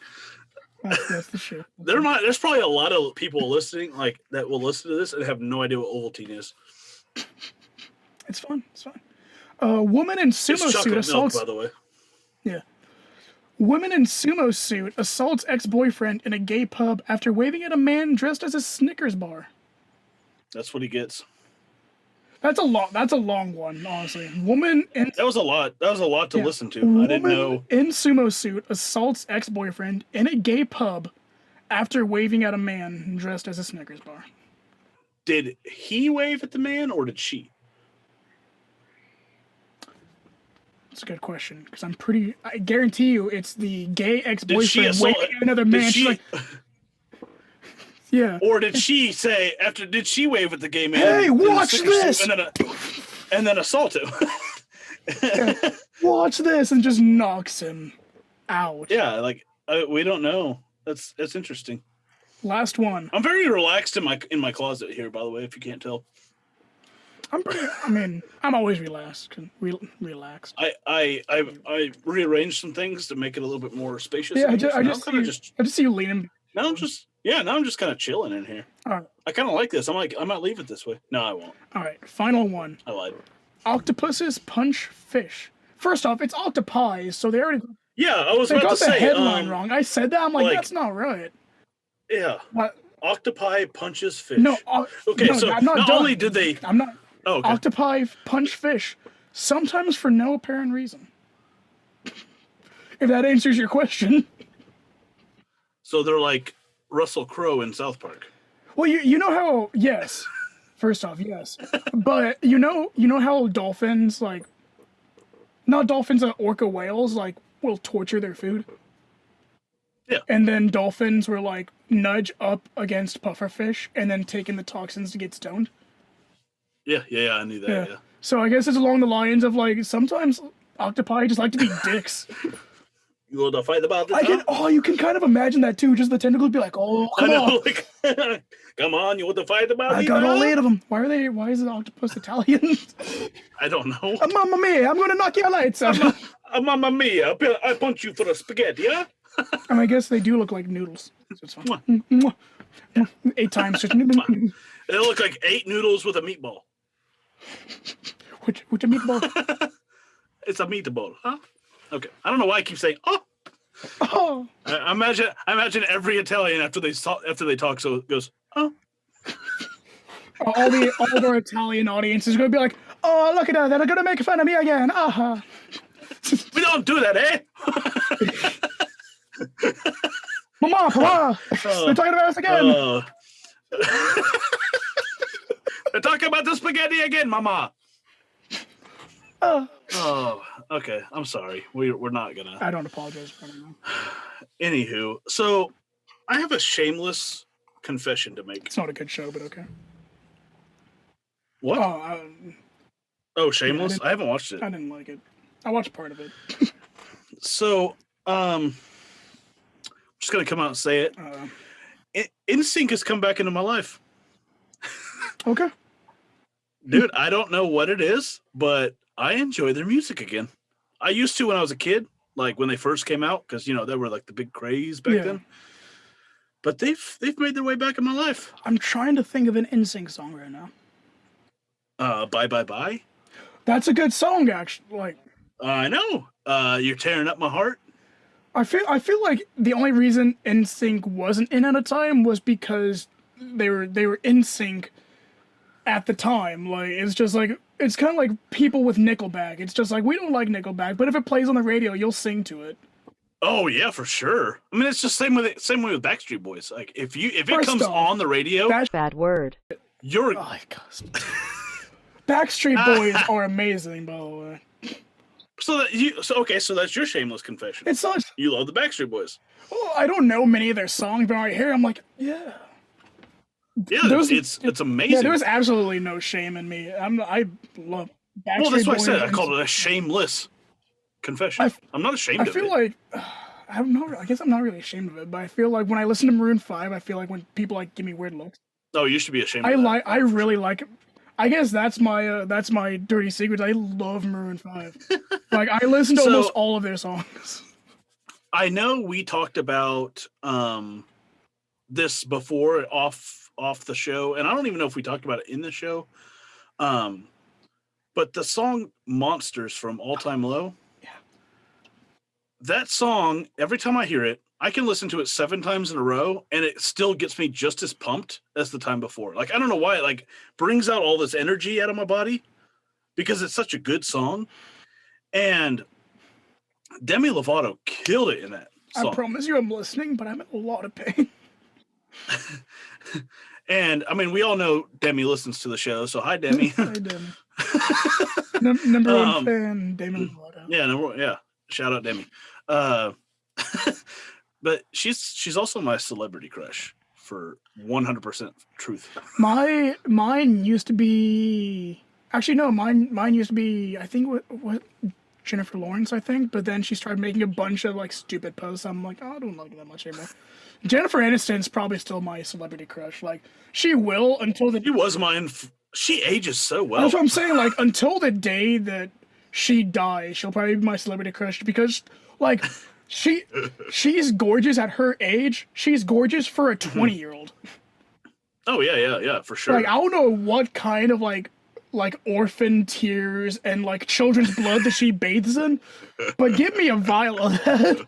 That's the show. There's probably a lot of people listening, like, that will listen to this and have no idea what Ovaltine is. It's fun. It's fun. A woman in sumo suit assaults. Milk, by the way. Yeah. Woman in sumo suit assaults ex-boyfriend in a gay pub after waving at a man dressed as a Snickers bar. That's what he gets. That's a long one, honestly. That was a lot to listen to. I didn't know. In sumo suit assaults ex-boyfriend in a gay pub after waving at a man dressed as a Snickers bar. Did he wave at the man or did she? That's a good question, because I guarantee you it's the gay ex-boyfriend waving at another man. Yeah. Or did she say, did she wave at the gay man? Hey, watch this! And then assault him. Yeah. Watch this, and just knocks him out. Yeah, we don't know. That's interesting. Last one. I'm very relaxed in my closet here, by the way, if you can't tell. I'm always relaxed. Relaxed. I rearranged some things to make it a little bit more spacious. Yeah, I just see you leaning. Now I'm just kind of chilling in here. All right. I kind of like this. I might leave it this way. No, I won't. All right, final one. I lied. Octopuses punch fish. First off, it's octopi, so they already. Yeah, I was about to say. They got the headline wrong. I said that. I'm like, that's not right. Yeah. What? Octopi punches fish. No. Okay, no, so not only did they. I'm not. Oh, okay. Octopi punch fish, sometimes for no apparent reason. If that answers your question. So they're like Russell Crowe in South Park. Well, you know how, yes. First off, yes. But you know how dolphins, like, not dolphins, orca whales, like, will torture their food? Yeah. And then dolphins were, like, nudge up against pufferfish and then take in the toxins to get stoned? Yeah, I knew that, yeah. So I guess it's along the lines of, like, sometimes octopi just like to be dicks. You want to fight about this? You can kind of imagine that too. Just the tentacles be like, oh, come on. Like, come on, you want to fight about it? I got all 8 of them. Why is the octopus Italian? I don't know. Mamma mia, I'm going to knock your lights out. Mamma mia, I punch you for a spaghetti, huh? I guess they do look like noodles. So it's fine. 8 times. They look like 8 noodles with a meatball. Which a meatball? It's a meatball, huh? Okay. I don't know why I keep saying Oh. I imagine every Italian after they talk so it goes all of our Italian audience is going to be like, oh, look at that! They're going to make fun of me again. Uh-huh. We don't do that, eh? Mama, Papa, they're talking about us again. They're talking about the spaghetti again, Mama. Oh, okay. I'm sorry. We're not gonna. I don't apologize for anything. Anywho, so I have a shameless confession to make. It's not a good show, but okay. What? Shameless? Yeah, I haven't watched it. I didn't like it. I watched part of it. So, I'm just gonna come out and say it. NSYNC has come back into my life. Okay. Dude, I don't know what it is, but I enjoy their music again. I used to when I was a kid, like when they first came out, because they were like the big craze back then. But they've made their way back in my life. I'm trying to think of an NSYNC song right now. Bye Bye Bye. That's a good song, actually. Like, I know. You're tearing up my heart. I feel like the only reason NSYNC wasn't in at a time was because they were in sync at the time. Like, it's just like, it's kind of like people with Nickelback. It's just like, we don't like Nickelback, but if it plays on the radio, you'll sing to it. Oh yeah, for sure. I mean, it's just same way with Backstreet Boys. Like, if it comes on the radio, that's bad word. You're Backstreet Boys are amazing, by the way. So that's your shameless confession. It's not. You love the Backstreat Boys. Well, I don't know many of their songs, but right here, I'm like, yeah. Yeah, it's amazing. Yeah, there was absolutely no shame in me. I love Backstreet Well, that's why I Boys said I called it a shameless confession. I'm not ashamed of it. I feel like I guess I'm not really ashamed of it, but I feel like when I listen to Maroon 5, I feel like when people like give me weird looks. Oh, you should be ashamed of that. I really like it. I guess that's my dirty secret. I love Maroon 5. Like, I listen to almost all of their songs. I know we talked about this before off the show, and I don't even know if we talked about it in the show. But the song Monsters from All Time Low. Yeah. That song, every time I hear it, I can listen to it 7 times in a row, and it still gets me just as pumped as the time before. Like, I don't know why it, like, brings out all this energy out of my body, because it's such a good song. And Demi Lovato killed it in that song. I promise you I'm listening, but I'm in a lot of pain. And, I mean, we all know Demi listens to the show, so hi, Demi. Hi, Demi. Number one fan, Demi Lovato. Yeah, shout out Demi. But she's also my celebrity crush for 100% truth. Mine used to be mine used to be, I think what Jennifer Lawrence, I think, but then she started making a bunch of like stupid posts. I'm like, I don't like it that much anymore. Jennifer Aniston's probably still my celebrity crush. Like, she will until the. She was mine She ages so well. That's what I'm saying. Like, until the day that she dies, she'll probably be my celebrity crush because, like, she's gorgeous at her age. She's gorgeous for a 20-year-old. Oh yeah, for sure. Like, I don't know what kind of like orphan tears and like children's blood that she bathes in, but give me a vial of that.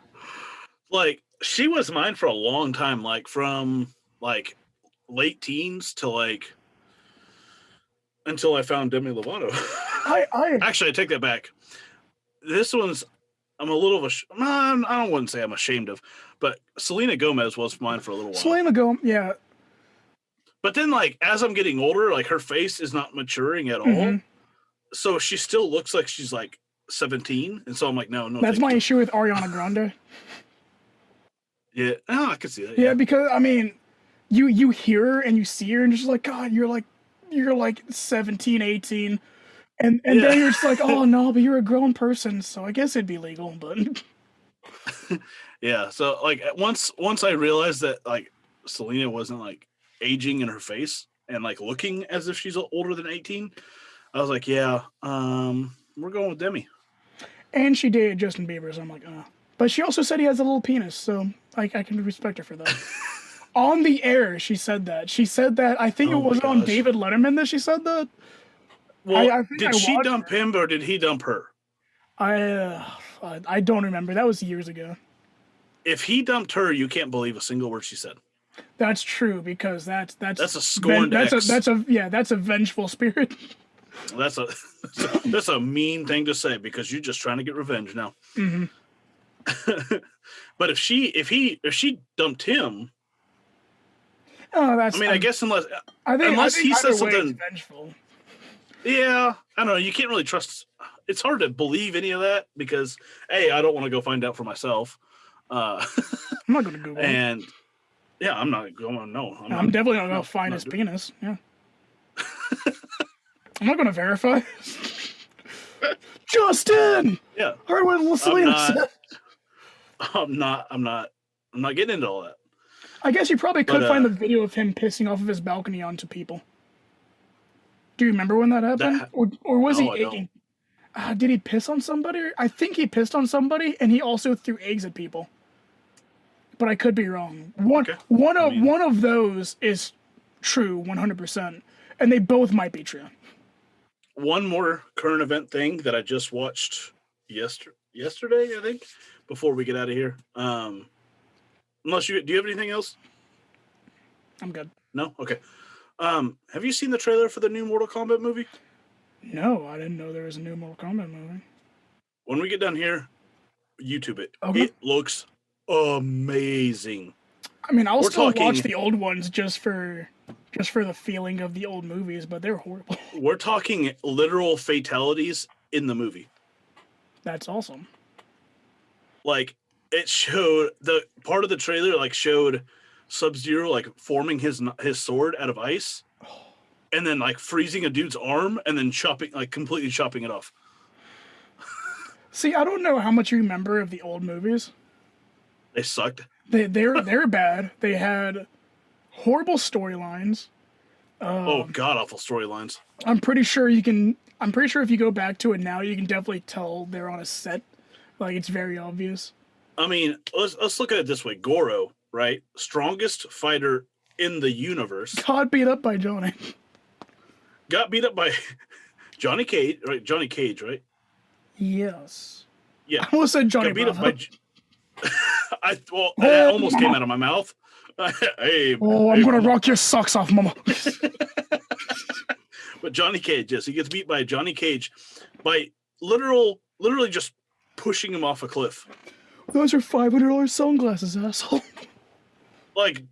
Like, she was mine for a long time, like from like late teens to like until I found Demi Lovato. Actually, I take that back. This one's I'm a little of a I wouldn't say I'm ashamed of, but Selena Gomez was mine for a little while. Selena Gomez, yeah. But then, like, as I'm getting older, like, her face is not maturing at all. So she still looks like she's, like, 17. And so I'm like, no. That's my issue with Ariana Grande. Yeah. Oh, I can see that. Yeah, because, I mean, you hear her and you see her and you're just like, God, you're like 17, 18. And then you're just like, oh, no, but you're a grown person. So I guess it'd be legal, but. Yeah. So, like, once I realized that, like, Selena wasn't, like, aging in her face and like looking as if she's older than 18, I was like, yeah, we're going with Demi. And she dated Justin Bieber, so I'm like, but she also said he has a little penis, so I can respect her for that. On the air, she said that. I think it was on David Letterman that she said that. Well, did she dump him or did he dump her? I don't remember. That was years ago. If he dumped her, you can't believe a single word she said. That's true, because that's a scorned ex. That's a vengeful spirit. That's a mean thing to say because you're just trying to get revenge now. But if she dumped him, I guess unless he says something vengeful. Yeah, I don't know. You can't really trust. It's hard to believe any of that because I don't want to go find out for myself. I'm not going to Google it. Yeah, I'm not going. No, I'm definitely not going to find his penis. Yeah, I'm not going to verify. Justin. Yeah. Heard what Selena said. I'm not getting into all that. I guess you probably could find the video of him pissing off of his balcony onto people. Do you remember when that happened? Or was he egging? Did he piss on somebody? I think he pissed on somebody, and he also threw eggs at people. But I could be wrong. One of those is true 100%, and they both might be true. One more current event thing that I just watched yesterday, I think, before we get out of here. Unless do you have anything else? I'm good. No? Okay. Have you seen the trailer for the new Mortal Kombat movie? No, I didn't know there was a new Mortal Kombat movie. When we get done here, YouTube it. Okay. It looks amazing. I mean, I'll still watch the old ones just for the feeling of the old movies, but they're horrible. We're talking literal fatalities in the movie. That's awesome. Like, it showed the part of the trailer showed Sub-Zero forming his sword out of ice, and then freezing a dude's arm, and then completely chopping it off. See, I don't know how much you remember of the old movies. They sucked. They're bad. They had horrible storylines. God awful storylines. I'm pretty sure if you go back to it now, you can definitely tell they're on a set. It's very obvious. I mean, let's look at it this way. Goro, right? Strongest fighter in the universe. Got beat up by Johnny. Got beat up by Johnny Cage, right? Johnny Cage, right? Yes. Yeah. I almost said Johnny. Got beat up by. That almost came out of my mouth. Hey, I'm gonna rock your socks off, mama. But Johnny Cage, yes, he gets beat by Johnny Cage by literally just pushing him off a cliff. Those are $500 sunglasses, asshole.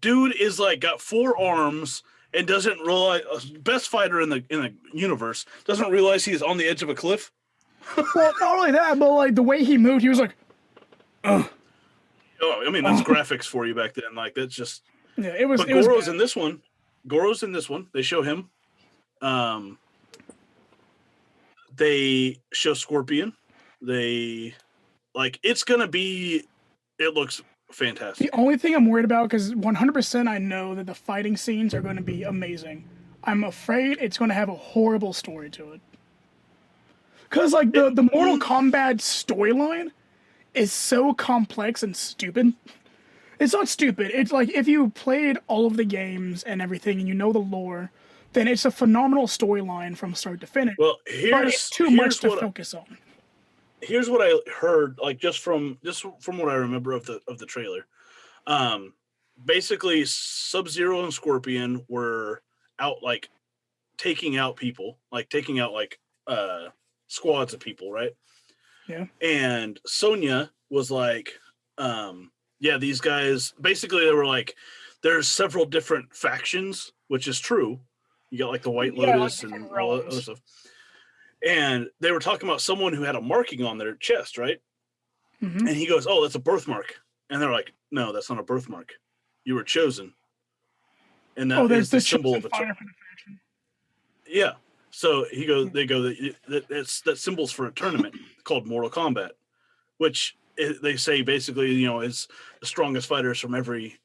Dude is got 4 arms and doesn't realize, best fighter in the universe doesn't realize he's on the edge of a cliff. Well, not only that, but the way he moved, he was Oh, I mean, that's graphics for you back then. That's just. Yeah, it was. But Goro's in this one. Goro's in this one. They show him. They show Scorpion. It's gonna be. It looks fantastic. The only thing I'm worried about, because 100% I know that the fighting scenes are going to be amazing. I'm afraid it's going to have a horrible story to it. Because, like, the Mortal Kombat storyline is so complex and stupid. It's not stupid. It's like, if you played all of the games and everything and you know the lore, then it's a phenomenal storyline from start to finish. Well, but it's too much to focus on. Here's what I heard, like, just from what I remember of the trailer. Basically, Sub-Zero and Scorpion were out, like, taking out people, like taking out like squads of people, right? Yeah. And Sonya was like, yeah, these guys, basically they were like, there's several different factions, which is true. You got like the White Lotus like and all that other stuff. And they were talking about someone who had a marking on their chest, right? Mm-hmm. And he goes, oh, that's a birthmark. And they're like, no, that's not a birthmark. You were chosen. And that is the symbol of a yeah. So he goes, they go, that symbol's for a tournament called Mortal Kombat, which they say basically, you know, is the strongest fighters from every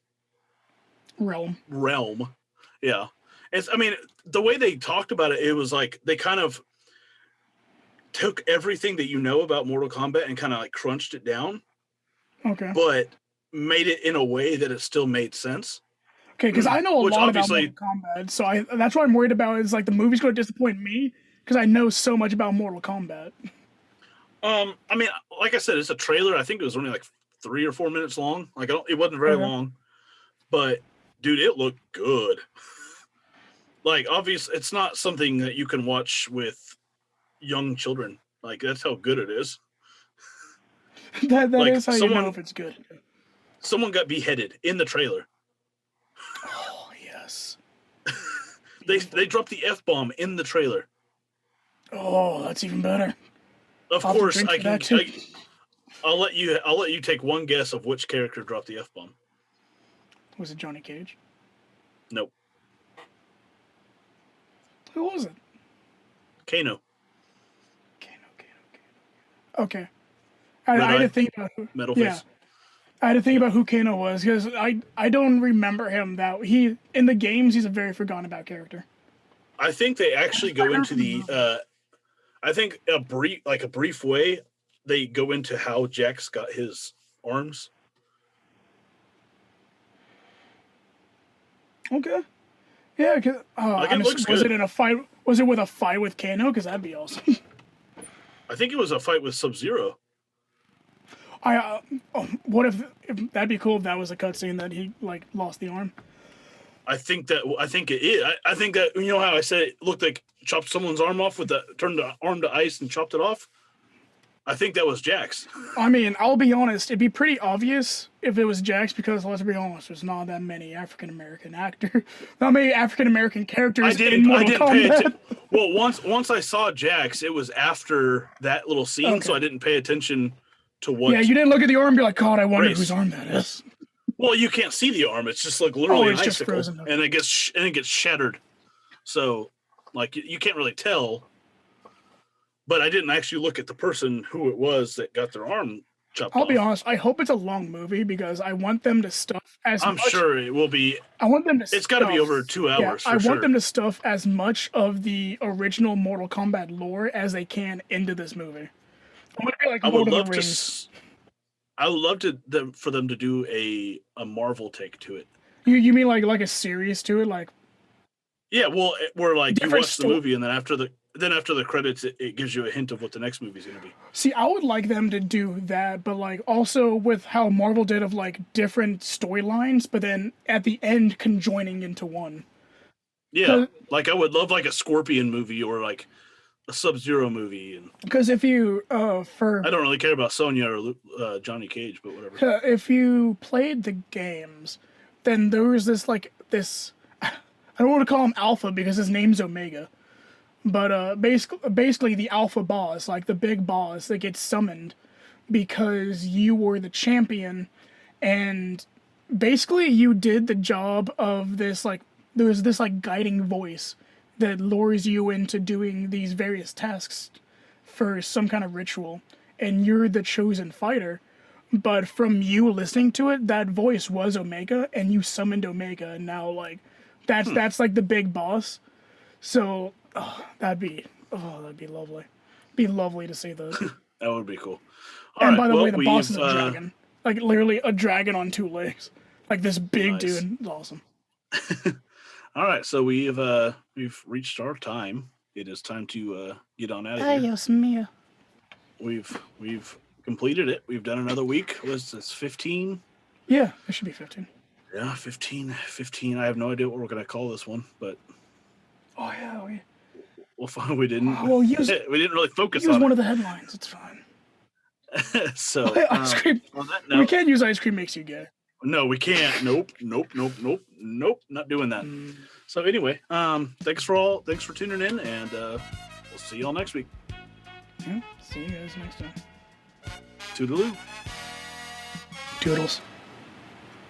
realm. Yeah. I mean, the way they talked about it, it was like they kind of took everything that you know about Mortal Kombat and kind of like crunched it down. Okay. But made it in a way that it still made sense. Okay, because I know a lot about Mortal Kombat, so that's what I'm worried about. Is like the movie's going to disappoint me because I know so much about Mortal Kombat. I mean, like I said, it's a trailer. I think it was only like 3 or 4 minutes long. Like it wasn't very long, but dude, it looked good. Like, obviously, it's not something that you can watch with young children. Like, that's how good it is. that like, is how you know if it's good. Someone got beheaded in the trailer. Oh yes. They dropped the F-bomb in the trailer. Oh, that's even better. Of course, I'll let you take one guess of which character dropped the F-bomb. Was it Johnny Cage? Nope. Who was it? Kano. Okay. I had to think about who. Metal face. I had to think about who Kano was because I don't remember him in the games he's a very forgotten about character. I think they actually go into the I think a brief way they go into how Jax got his arms. Okay. Yeah, was it in a fight? Was it with a fight with Kano? Because that'd be awesome. I think it was a fight with Sub-Zero. What if that'd be cool if that was a cutscene that he like lost the arm? I think it is. I think that, you know how I said it looked like chopped someone's arm off turned the arm to ice and chopped it off. I think that was Jax. I mean, I'll be honest. It'd be pretty obvious if it was Jax because let's be honest, there's not that many African American characters in Mortal Kombat. Well, once I saw Jax, it was after that little scene, so I didn't pay attention to what. Yeah, you didn't look at the arm and be like, God, I wonder whose arm that is. Well, you can't see the arm; it's just like literally an just icicle, frozen. and it gets shattered. So, like, you can't really tell. But I didn't actually look at the person who it was that got their arm chopped off. I'll be honest. I hope it's a long movie because I want them to stuff as I'm much. sure it will be. I want them to. It's got to be over 2 hours. I want them to stuff as much of the original Mortal Kombat lore as they can into this movie. I want to be like Lord of the Rings. I would love for them to do a Marvel take to it. You mean like a series to it, like? Yeah, well, where like you watch the movie and then after the credits, it gives you a hint of what the next movie is going to be. See, I would like them to do that, but like also with how Marvel did of like different storylines, but then at the end conjoining into one. Yeah, like I would love like a Scorpion movie or like a Sub-Zero movie. Because if you I don't really care about Sonya or Johnny Cage, but whatever. If you played the games, then there was this. I don't want to call him Alpha because his name's Omega. But basically the Alpha boss, like the big boss that gets summoned because you were the champion, and basically you did the job of this, like, there was this like guiding voice that lures you into doing these various tasks for some kind of ritual, and you're the chosen fighter. But from you listening to it, that voice was Omega, and you summoned Omega, and now like that's like the big boss. So that'd be lovely. Be lovely to see those. That would be cool. And by the way, the boss is a dragon. Like literally a dragon on 2 legs. Like this big dude. It's awesome. All right, so we've reached our time. It is time to get on out of here. Adios mia. We've completed it. We've done another week. Was this 15? Yeah, it should be 15. Yeah, 15. I have no idea what we're gonna call this one, but oh yeah, we'll find we didn't. Well, we didn't really focus use on one it. of the headlines. It's fine. So ice cream. On that note, We can't use ice cream makes you gay. No, we can't. Nope. Not doing that. So anyway, thanks for tuning in, and we'll see you all next week. Yeah, see you guys next time. Toodaloo. Toodles.